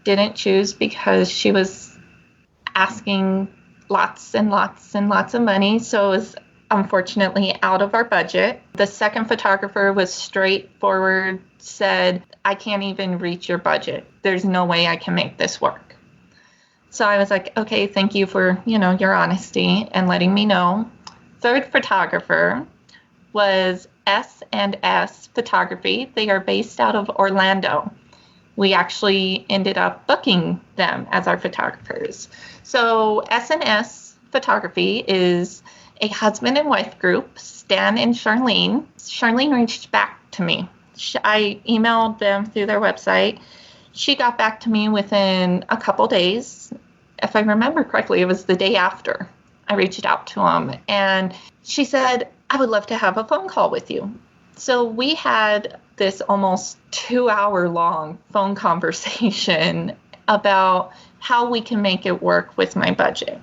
didn't choose because she was asking lots and lots and lots of money. So it was unfortunately out of our budget. The second photographer was straightforward, said, I can't even reach your budget. There's no way I can make this work. So I was like, okay, thank you for, your honesty and letting me know. Third photographer was S&S Photography. They are based out of Orlando. we actually ended up booking them as our photographers. So SNS Photography is a husband and wife group, Stan and Charlene. Charlene reached back to me. I emailed them through their website. She got back to me within a couple days. If I remember correctly, it was the day after I reached out to them. And she said, I would love to have a phone call with you. So we had this almost 2-hour long phone conversation about how we can make it work with my budget.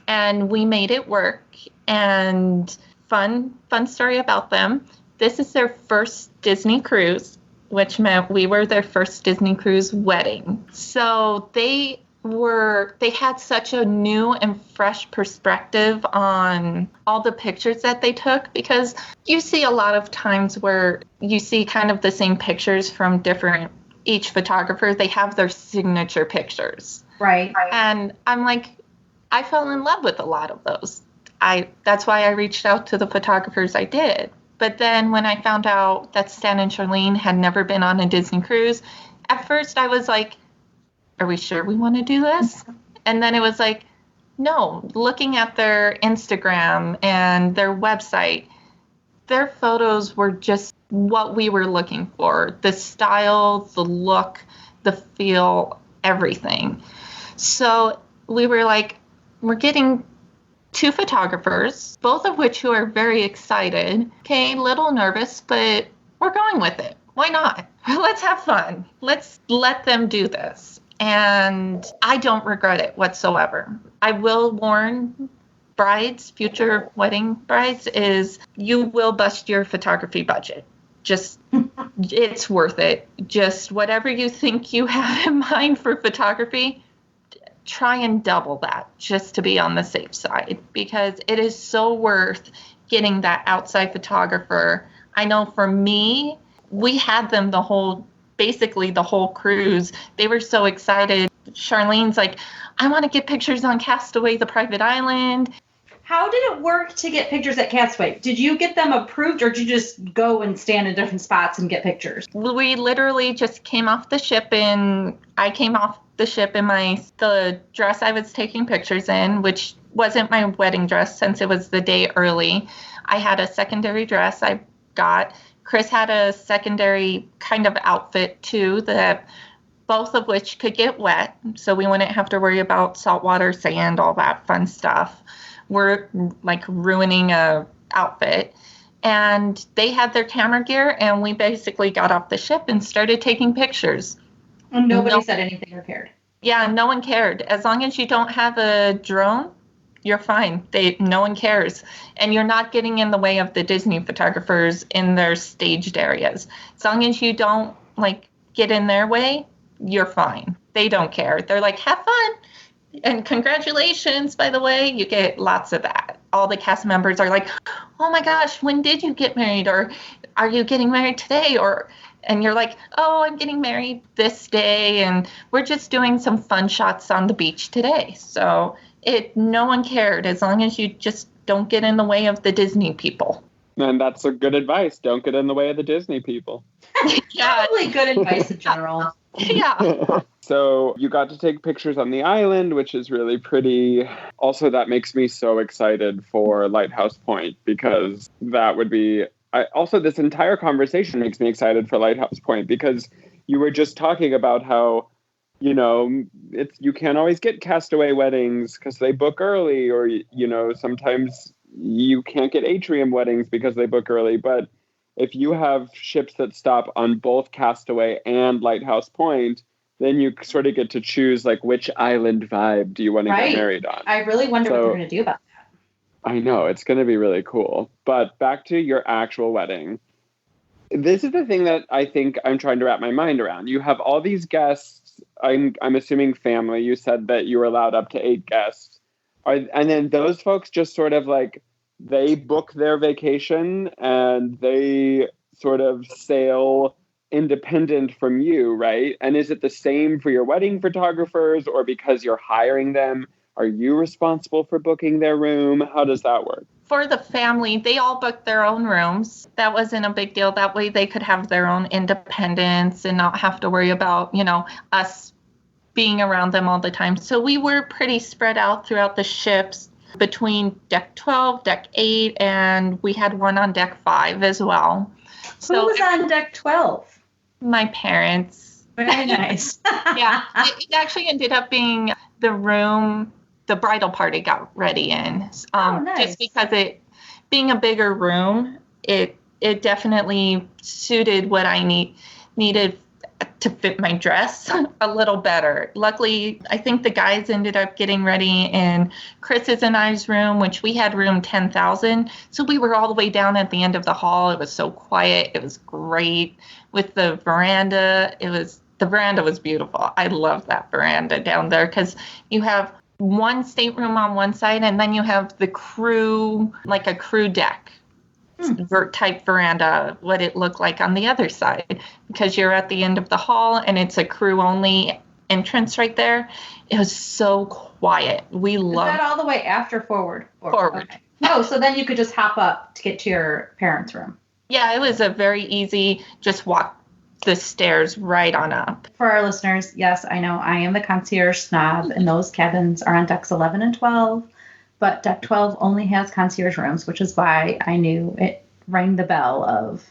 And we made it work. And fun story about them. This is their first Disney cruise, which meant we were their first Disney cruise wedding. So they had such a new and fresh perspective on all the pictures that they took, because you see a lot of times where you see kind of the same pictures from each photographer. They have their signature pictures. Right. And I'm like, I fell in love with a lot of those. That's why I reached out to the photographers I did. But then when I found out that Stan and Charlene had never been on a Disney cruise, at first I was like, are we sure we want to do this? And then it was like, no, looking at their Instagram and their website, their photos were just what we were looking for. The style, the look, the feel, everything. So we were like, we're getting 2 photographers, both of which who are very excited. Okay, little nervous, but we're going with it. Why not? Let's have fun. Let's let them do this. And I don't regret it whatsoever. I will warn brides, future wedding brides, is you will bust your photography budget. Just, it's worth it. Just whatever you think you have in mind for photography, try and double that just to be on the safe side, because it is so worth getting that outside photographer. I know for me, we had them basically the whole cruise. They were so excited. Charlene's like, I want to get pictures on Castaway, the private island. How did it work to get pictures at Castaway? Did you get them approved, or did you just go and stand in different spots and get pictures? We literally just came off the ship, and I came off the ship in the dress I was taking pictures in, which wasn't my wedding dress since it was the day early. I had a secondary dress I got. Chris had a secondary kind of outfit too, that both of which could get wet, so we wouldn't have to worry about saltwater, sand, all that fun stuff. We're like ruining a outfit. And they had their camera gear, and we basically got off the ship and started taking pictures. And nobody said anything or cared. Yeah, no one cared. As long as you don't have a drone, you're fine. No one cares. And you're not getting in the way of the Disney photographers in their staged areas. As long as you don't get in their way, you're fine. They don't care. They're like, have fun. And congratulations, by the way. You get lots of that. All the cast members are like, oh my gosh, when did you get married? Or are you getting married today? And you're like, oh, I'm getting married this day. And we're just doing some fun shots on the beach today. So no one cared, as long as you just don't get in the way of the Disney people. And that's a good advice. Don't get in the way of the Disney people. Yeah. Probably good advice in general. Yeah. So you got to take pictures on the island, which is really pretty. Also, that makes me so excited for Lighthouse Point, because that would be... Also, this entire conversation makes me excited for Lighthouse Point, because you were just talking about how, you can't always get Castaway weddings because they book early, or, sometimes you can't get Atrium weddings because they book early. But if you have ships that stop on both Castaway and Lighthouse Point, then you sort of get to choose which island vibe do you want to get married on. I really wonder what they're going to do about that. I know, it's going to be really cool. But back to your actual wedding. This is the thing that I think I'm trying to wrap my mind around. You have all these guests. I'm assuming family. You said that you were allowed up to 8 guests. And then those folks just sort of they book their vacation and they sort of sail independent from you, right? And is it the same for your wedding photographers, or because you're hiring them, are you responsible for booking their room? How does that work? for the family, they all booked their own rooms. That wasn't a big deal. That way they could have their own independence and not have to worry about, us being around them all the time. So we were pretty spread out throughout the ships between deck 12, deck 8, and we had one on deck 5 as well. Who was on deck 12? My parents. Very nice. Yeah, it actually ended up being the room the bridal party got ready in. Nice. Just because it being a bigger room, it definitely suited what I needed to fit my dress a little better. Luckily, I think the guys ended up getting ready in Chris's and I's room, which we had room 10,000. So we were all the way down at the end of the hall. It was so quiet. It was great with the veranda. The veranda was beautiful. I love that veranda down there because you have one stateroom on one side and then you have the crew, like a crew deck. Type veranda, what it looked like on the other side, because you're at the end of the hall and it's a crew only entrance right there. It was so quiet. We loved that all the way after forward. Forward. Okay. Oh, so then you could just hop up to get to your parents' room. Yeah, it was a very easy, just walk the stairs right on up. For our listeners, yes, I know I am the concierge snob, and those cabins are on decks 11 and 12. But deck 12 only has concierge rooms, which is why I knew it rang the bell of,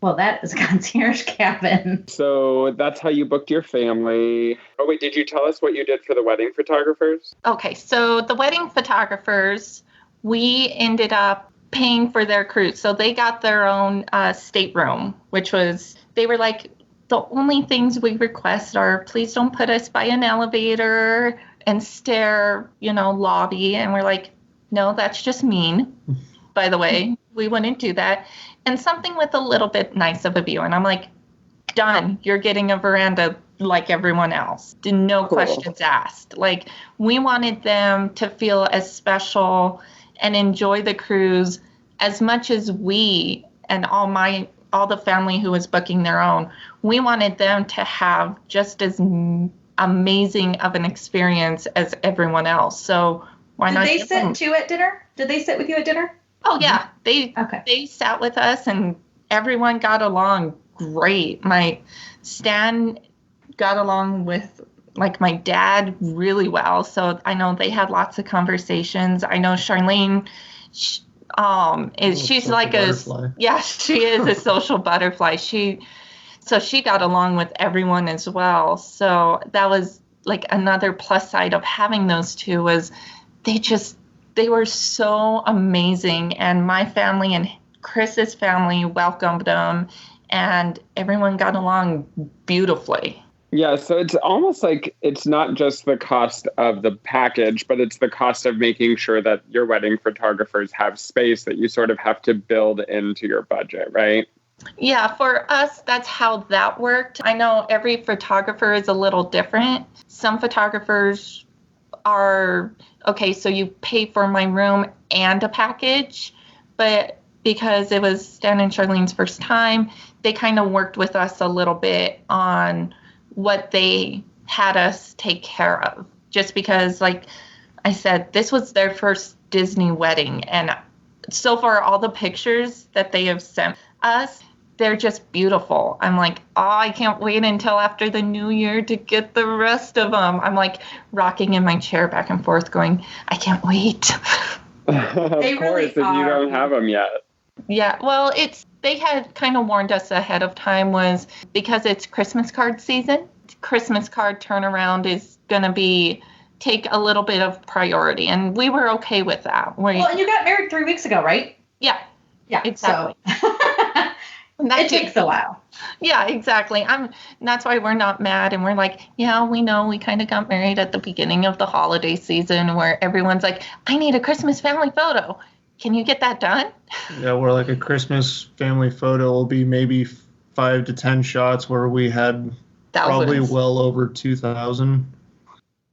well, that is a concierge cabin. So that's how you booked your family. Oh, wait, did you tell us what you did for the wedding photographers? Okay, so the wedding photographers, we ended up paying for their cruise. So they got their own stateroom, which was, they were like, the only things we request are please don't put us by an elevator and stair, lobby. And we're like, no, that's just mean. By the way, we wouldn't do that. And something with a little bit nice of a view. And I'm like, done. You're getting a veranda like everyone else. No questions asked. Like, we wanted them to feel as special and enjoy the cruise as much as we and all the family who was booking their own. We wanted them to have just as amazing of an experience as everyone else. So why not? Did they sit too at dinner? Did they sit with you at dinner? Oh yeah, they sat with us and everyone got along great. My Stan got along with my dad really well. So I know they had lots of conversations. I know Charlene, she's like she is a social butterfly. So she got along with everyone as well. So that was like another plus side of having those two was they were so amazing. And my family and Chris's family welcomed them and everyone got along beautifully. Yeah, so it's almost like it's not just the cost of the package, but it's the cost of making sure that your wedding photographers have space that you sort of have to build into your budget, right? Yeah, for us, that's how that worked. I know every photographer is a little different. Some photographers are, okay, so you pay for my room and a package, but because it was Stan and Charlene's first time, they kind of worked with us a little bit on what they had us take care of. Just because, like I said, this was their first Disney wedding, and so far all the pictures that they have sent us, they're just beautiful. I'm like, I can't wait until after the new year to get the rest of them. I'm like rocking in my chair back and forth going, I can't wait. Of course, really if you don't have them yet. Yeah, well, they had kind of warned us ahead of time was because it's Christmas card season. Christmas card turnaround is going to take a little bit of priority, and we were okay with that. Well, and you got married 3 weeks ago, right? Yeah. Yeah, exactly. So it takes a while. Yeah, exactly. That's why we're not mad, and we're like, yeah, we know we kind of got married at the beginning of the holiday season where everyone's like, I need a Christmas family photo. Can you get that done? Yeah, where like a Christmas family photo will be maybe 5 to 10 shots where we had probably well over 2,000.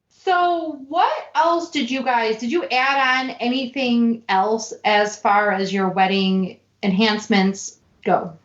So what else did you add on anything else as far as your wedding enhancements go?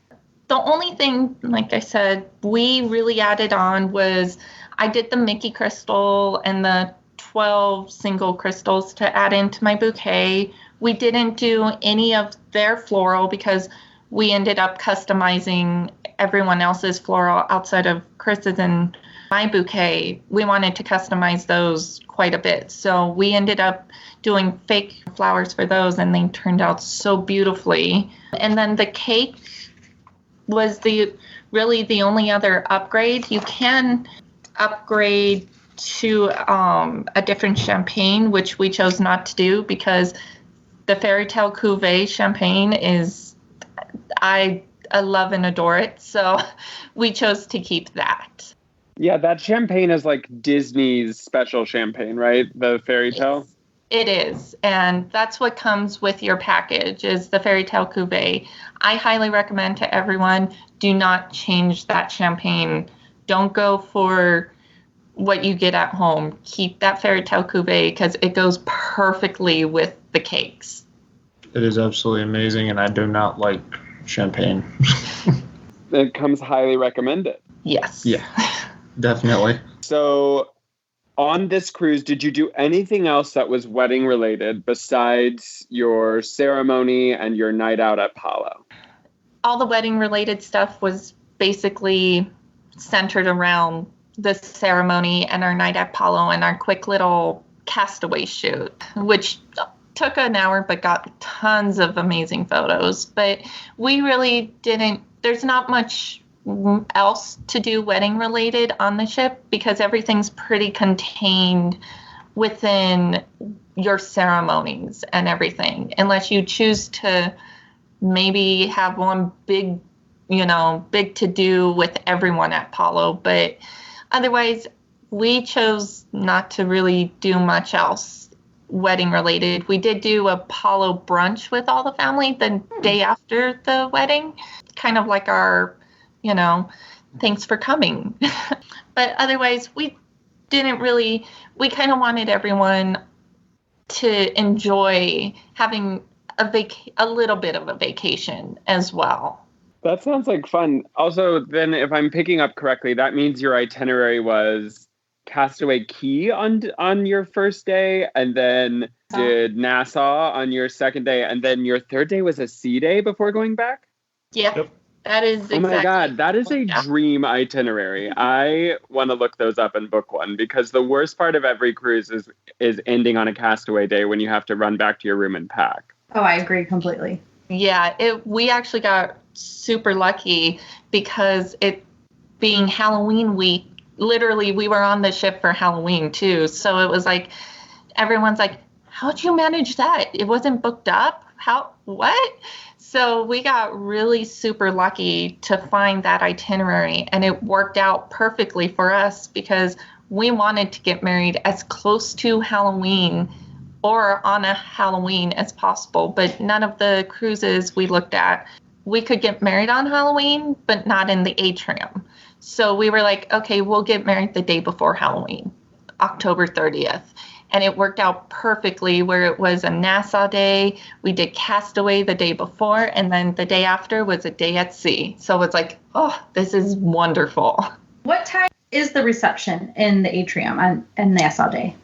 The only thing, like I said, we really added on was I did the Mickey crystal and the 12 single crystals to add into my bouquet. We didn't do any of their floral because we ended up customizing everyone else's floral outside of Chris's and my bouquet. We wanted to customize those quite a bit. So we ended up doing fake flowers for those, and they turned out so beautifully. And then the cake was really the only other upgrade. You can upgrade to a different champagne, which we chose not to do because the Fairy Tale Cuvée champagne is, I love and adore it. So we chose to keep that. Yeah, that champagne is like Disney's special champagne, right? The Fairy Tale? It is. And that's what comes with your package is the Fairy Tale Cuvée. I highly recommend to everyone, do not change that champagne. Don't go for what you get at home. Keep that Fairy Tale Cuvée because it goes perfectly with the cakes. It is absolutely amazing, and I do not like champagne. It comes highly recommended. Yes. Yeah, definitely. So on this cruise, did you do anything else that was wedding related besides your ceremony and your night out at Palo? All the wedding related stuff was basically centered around the ceremony and our night at Palo and our quick little castaway shoot, which took an hour but got tons of amazing photos. But we really didn't, there's not much else to do wedding related on the ship because everything's pretty contained within your ceremonies and everything, unless you choose to maybe have one big to do with everyone at Palo. But otherwise, we chose not to really do much else wedding related. We did do a Palo brunch with all the family the day after the wedding, kind of like our, thanks for coming. But otherwise, we kind of wanted everyone to enjoy having a little bit of a vacation as well. That sounds like fun. Also, then if I'm picking up correctly, that means your itinerary was Castaway Cay on your first day, and then did Nassau on your second day, and then your third day was a sea day before going back? Yeah, yep. That is exactly. Oh my God, that is a dream itinerary. I want to look those up and book one because the worst part of every cruise is ending on a castaway day when you have to run back to your room and pack. Oh, I agree completely. Yeah, we actually got super lucky because it being Halloween week, literally we were on the ship for Halloween too. So it was like, everyone's like, how'd you manage that? It wasn't booked up? What? So we got really super lucky to find that itinerary, and it worked out perfectly for us because we wanted to get married as close to Halloween or on a Halloween as possible. But none of the cruises we looked at, we could get married on Halloween, but not in the atrium. So we were like, okay, we'll get married the day before Halloween, October 30th. And it worked out perfectly where it was a Nassau day. We did Castaway the day before, and then the day after was a day at sea. So it's like, oh, this is wonderful. What time is the reception in the atrium on Nassau Day?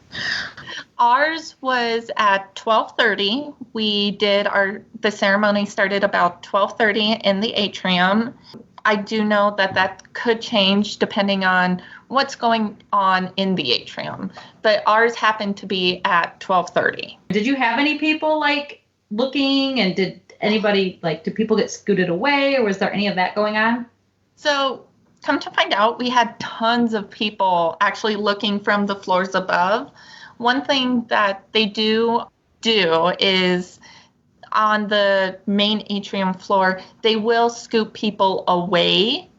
Ours was at 12:30. We did the ceremony started about 12:30 in the atrium. I do know that could change depending on what's going on in the atrium, but ours happened to be at 12:30. Did you have any people looking, and did anybody did people get scooted away, or was there any of that going on? So come to find out, we had tons of people actually looking from the floors above. One thing that they do is on the main atrium floor, they will scoop people away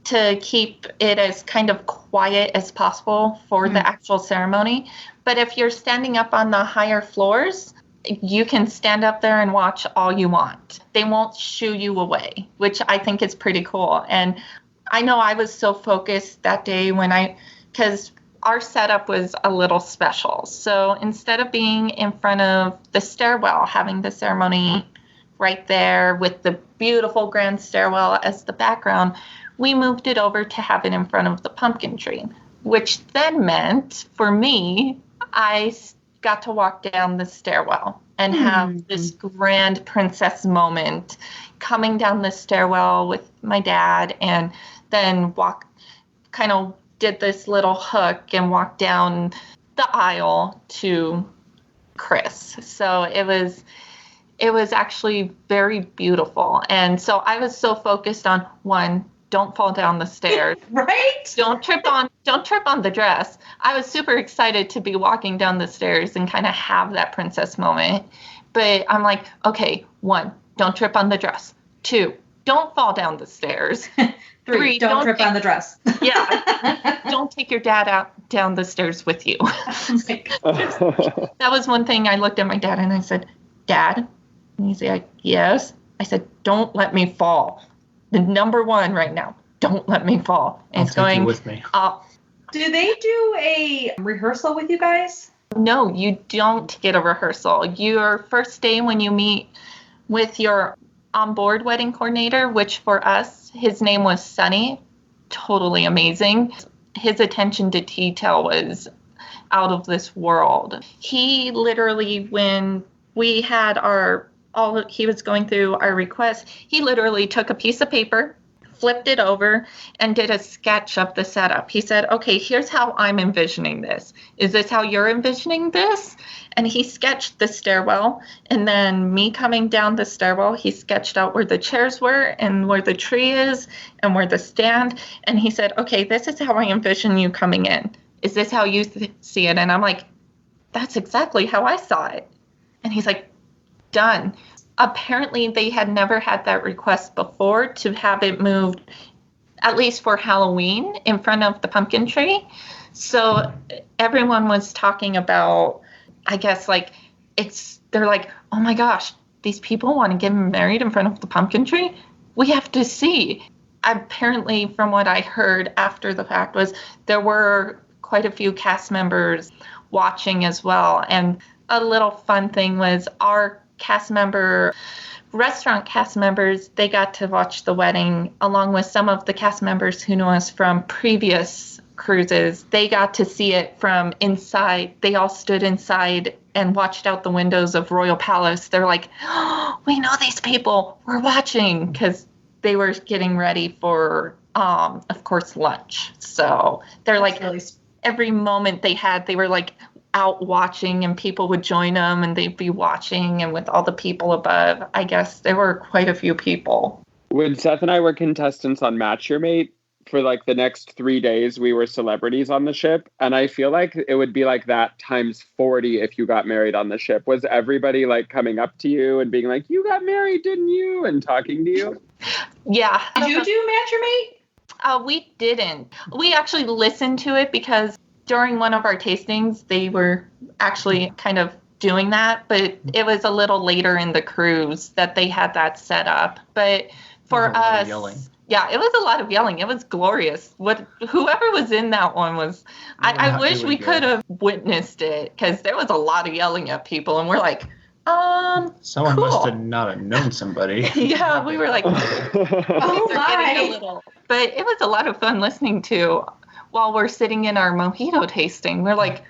to keep it as kind of quiet as possible for the actual ceremony. But if you're standing up on the higher floors, you can stand up there and watch all you want. They won't shoo you away, which I think is pretty cool. And I know I was so focused that day because our setup was a little special. So instead of being in front of the stairwell, having the ceremony right there with the beautiful grand stairwell as the background, we moved it over to have it in front of the pumpkin tree, which then meant for me, I got to walk down the stairwell and have this grand princess moment, coming down the stairwell with my dad, and then did this little hook and walked down the aisle to Chris. So it was actually very beautiful. And so I was so focused on, one, don't fall down the stairs. Right? Don't trip on the dress. I was super excited to be walking down the stairs and kind of have that princess moment. But I'm like, okay, 1, don't trip on the dress. 2, don't fall down the stairs. 3, don't trip on the dress. Yeah. Don't take your dad down the stairs with you. That was one thing. I looked at my dad and I said, Dad? And he's like, yes. I said, don't let me fall. The number 1 right now, don't let me fall. And I'll take you with me. Do they do a rehearsal with you guys? No, you don't get a rehearsal. Your first day when you meet with your on-board wedding coordinator, which for us, his name was Sunny, totally amazing. His attention to detail was out of this world. He literally, when we had he was going through our request, he literally took a piece of paper, flipped it over, and did a sketch of the setup. He said, okay, here's how I'm envisioning this. Is this how you're envisioning this? And he sketched the stairwell, and then me coming down the stairwell, he sketched out where the chairs were and where the tree is and where the stand. And he said, okay, this is how I envision you coming in. Is this how you see it? And I'm like, that's exactly how I saw it. And he's like, done. Apparently, they had never had that request before to have it moved, at least for Halloween, in front of the pumpkin tree. So everyone was talking about, I guess, they're like, oh my gosh, these people want to get married in front of the pumpkin tree? We have to see. Apparently, from what I heard after the fact, was there were quite a few cast members watching as well. And a little fun thing was our restaurant cast members, they got to watch the wedding along with some of the cast members who know us from previous cruises. They got to see it from inside. They all stood inside and watched out the windows of Royal Palace. They're like, oh, we know these people. We're watching, because they were getting ready for, of course, lunch. So they're like, really, every moment they had, they were like out watching, and people would join them and they'd be watching, and with all the people above, I guess there were quite a few people. When Seth and I were contestants on Match Your Mate, for the next 3 days, we were celebrities on the ship. And I feel like it would be like that times 40 if you got married on the ship. Was everybody coming up to you and being like, you got married, didn't you? And talking to you? Yeah. Did you do Match Your Mate? We didn't. We actually listened to it because during one of our tastings, they were actually kind of doing that, but it was a little later in the cruise that they had that set up. But for us, yeah, it was a lot of yelling. It was glorious. Whoever was in that one was, I wish we could have witnessed it, because there was a lot of yelling at people, and we're like, someone cool. must have not known somebody. Yeah, we were like, oh my. But it was a lot of fun listening to while we're sitting in our mojito tasting. We're like,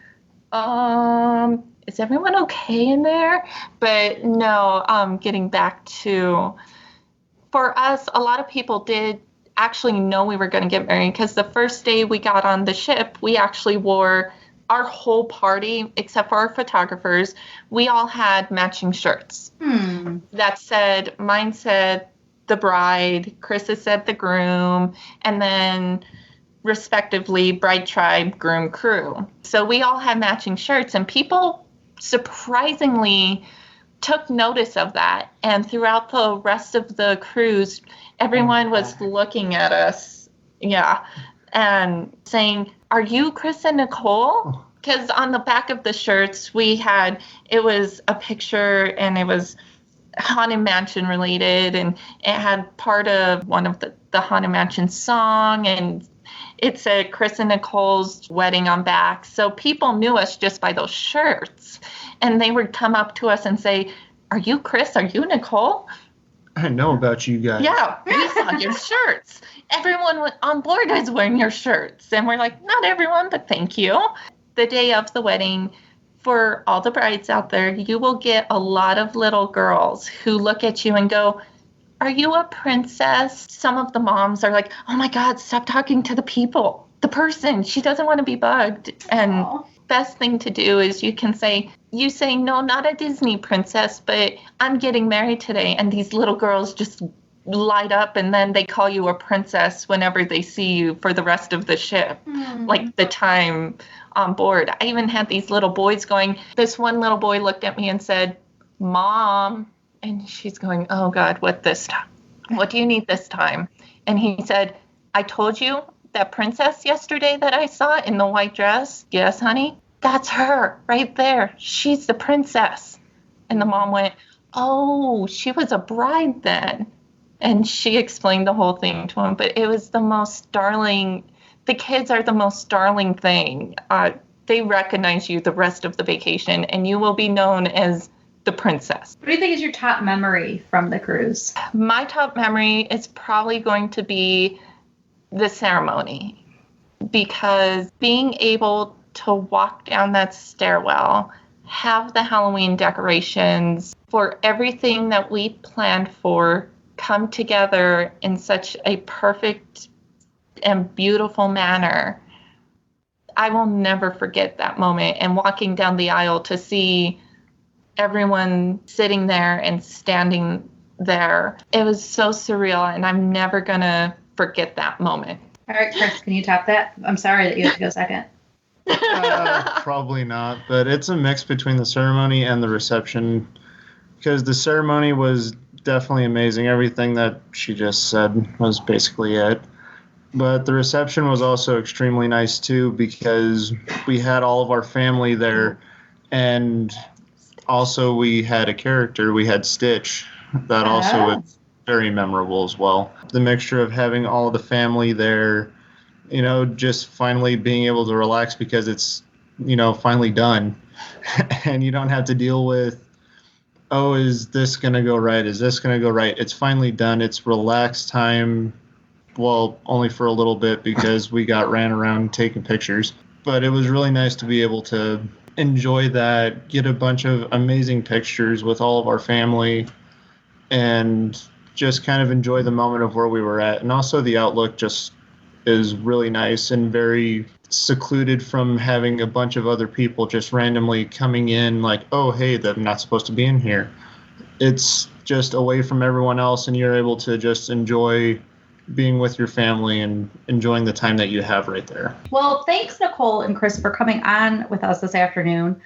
is everyone okay in there? But no, getting back to, for us, a lot of people did actually know we were going to get married, because the first day we got on the ship, we actually wore, our whole party, except for our photographers, we all had matching shirts. That said, mine said the bride, Chris's said the groom, and then respectively bride tribe, groom crew. So we all had matching shirts, and people surprisingly took notice of that. And throughout the rest of the cruise, everyone was looking at us, and saying, are you Chris and Nicole? Because on the back of the shirts it was a picture, and it was Haunted Mansion related, and it had part of one of the Haunted Mansion song, and it said Chris and Nicole's wedding on back. So people knew us just by those shirts. And they would come up to us and say, are you Chris? Are you Nicole? I know about you guys. Yeah, we saw your shirts. Everyone on board is wearing your shirts. And we're like, not everyone, but thank you. The day of the wedding, For all the brides out there, you will get a lot of little girls who look at you and go, "Are you a princess?" Some of the moms are like, "Oh my God, stop talking to the person. She doesn't want to be bugged." And Aww. best thing to do is you say, "No, not a Disney princess, but I'm getting married today." And these little girls just light up, and then they call you a princess whenever they see you for the rest of the ship, like the time on board. I even had these little boys going, this one little boy looked at me and said, "Mom," and she's going, "Oh God, what this time? What do you need this time?" And he said, "I told you that princess yesterday that I saw in the white dress?" "Yes, honey." "That's her right there. She's the princess." And the mom went, "Oh, she was a bride then." And she explained the whole thing to him. But it was the most darling. The kids are the most darling thing. They recognize you the rest of the vacation, and you will be known as the princess. What do you think is your top memory from the cruise? My top memory is probably going to be the ceremony, because being able to walk down that stairwell, have the Halloween decorations, for everything that we planned for come together in such a perfect and beautiful manner. I will never forget that moment, and walking down the aisle to see everyone sitting there and standing there. It was so surreal, and I'm never going to forget that moment. All right, Chris, can you top that? I'm sorry that you have to go second. Probably not, but it's a mix between the ceremony and the reception, because the ceremony was definitely amazing. Everything that she just said was basically it. But the reception was also extremely nice too, because we had all of our family there, and also we had a character. We had Stitch. That also was very memorable as well. The mixture of having all of the family there, just finally being able to relax because it's, finally done. And you don't have to deal with, oh, is this going to go right? Is this going to go right? It's finally done. It's relaxed time. Well, only for a little bit because we ran around taking pictures. But it was really nice to be able to enjoy that, get a bunch of amazing pictures with all of our family, and just kind of enjoy the moment of where we were at. And also the outlook just is really nice and very secluded from having a bunch of other people just randomly coming in like, oh, hey, they're not supposed to be in here. It's just away from everyone else, and you're able to just enjoy being with your family and enjoying the time that you have right there. Well, thanks, Nicole and Chris, for coming on with us this afternoon.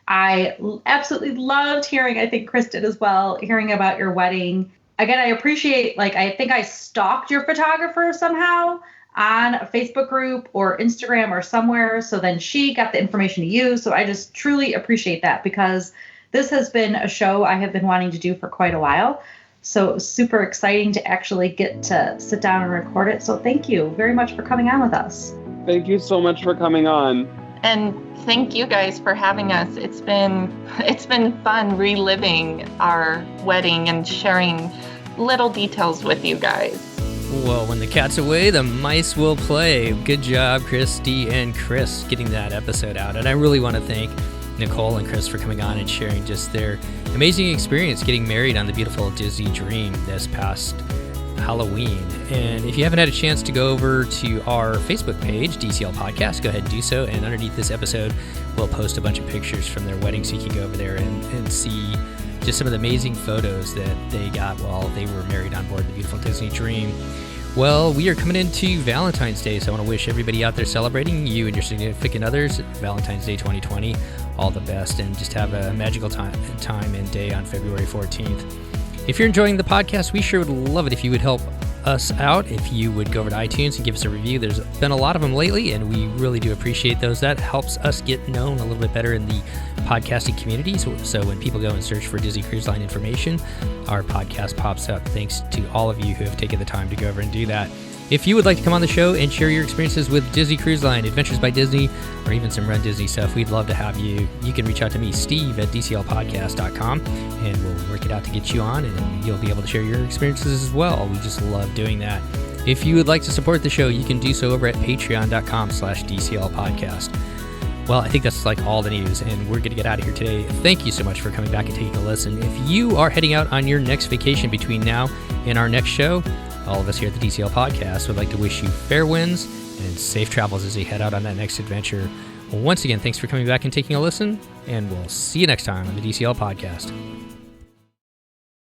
I absolutely loved hearing, I think Chris did as well, hearing about your wedding. Again, I appreciate, I think I stalked your photographer somehow on a Facebook group or Instagram or somewhere. So then she got the information to you. So I just truly appreciate that, because this has been a show I have been wanting to do for quite a while. So it was super exciting to actually get to sit down and record it. So thank you very much for coming on with us. Thank you so much for coming on. And thank you guys for having us. It's been fun reliving our wedding and sharing little details with you guys. Well, when the cat's away, the mice will play. Good job, Christy and Chris, getting that episode out. And I really want to thank Nicole and Chris for coming on and sharing just their amazing experience getting married on the beautiful Disney Dream this past Halloween. And if you haven't had a chance to go over to our Facebook page, DCL Podcast, go ahead and do so. And underneath this episode, we'll post a bunch of pictures from their wedding, so you can go over there and see just some of the amazing photos that they got while they were married on board the beautiful Disney Dream. Well, we are coming into Valentine's Day, so I want to wish everybody out there celebrating, you and your significant others, Valentine's Day 2020, all the best, and just have a magical time and day on February 14th. If you're enjoying the podcast, we sure would love it if you would help us out, if you would go over to iTunes and give us a review. There's been a lot of them lately, and we really do appreciate those. That helps us get known a little bit better in the podcasting community. So when people go and search for Disney Cruise Line information, our podcast pops up. Thanks to all of you who have taken the time to go over and do that. If you would like to come on the show and share your experiences with Disney Cruise Line, Adventures by Disney, or even some Run Disney stuff, we'd love to have you. You can reach out to me, Steve, at DCLpodcast.com, and we'll work it out to get you on, and you'll be able to share your experiences as well. We just love doing that. If you would like to support the show, you can do so over at patreon.com/DCLpodcast. Well, I think that's like all the news, and we're going to get out of here today. Thank you so much for coming back and taking a listen. If you are heading out on your next vacation between now and our next show, all of us here at the DCL Podcast would like to wish you fair winds and safe travels as you head out on that next adventure. Once again, thanks for coming back and taking a listen, and we'll see you next time on the DCL Podcast.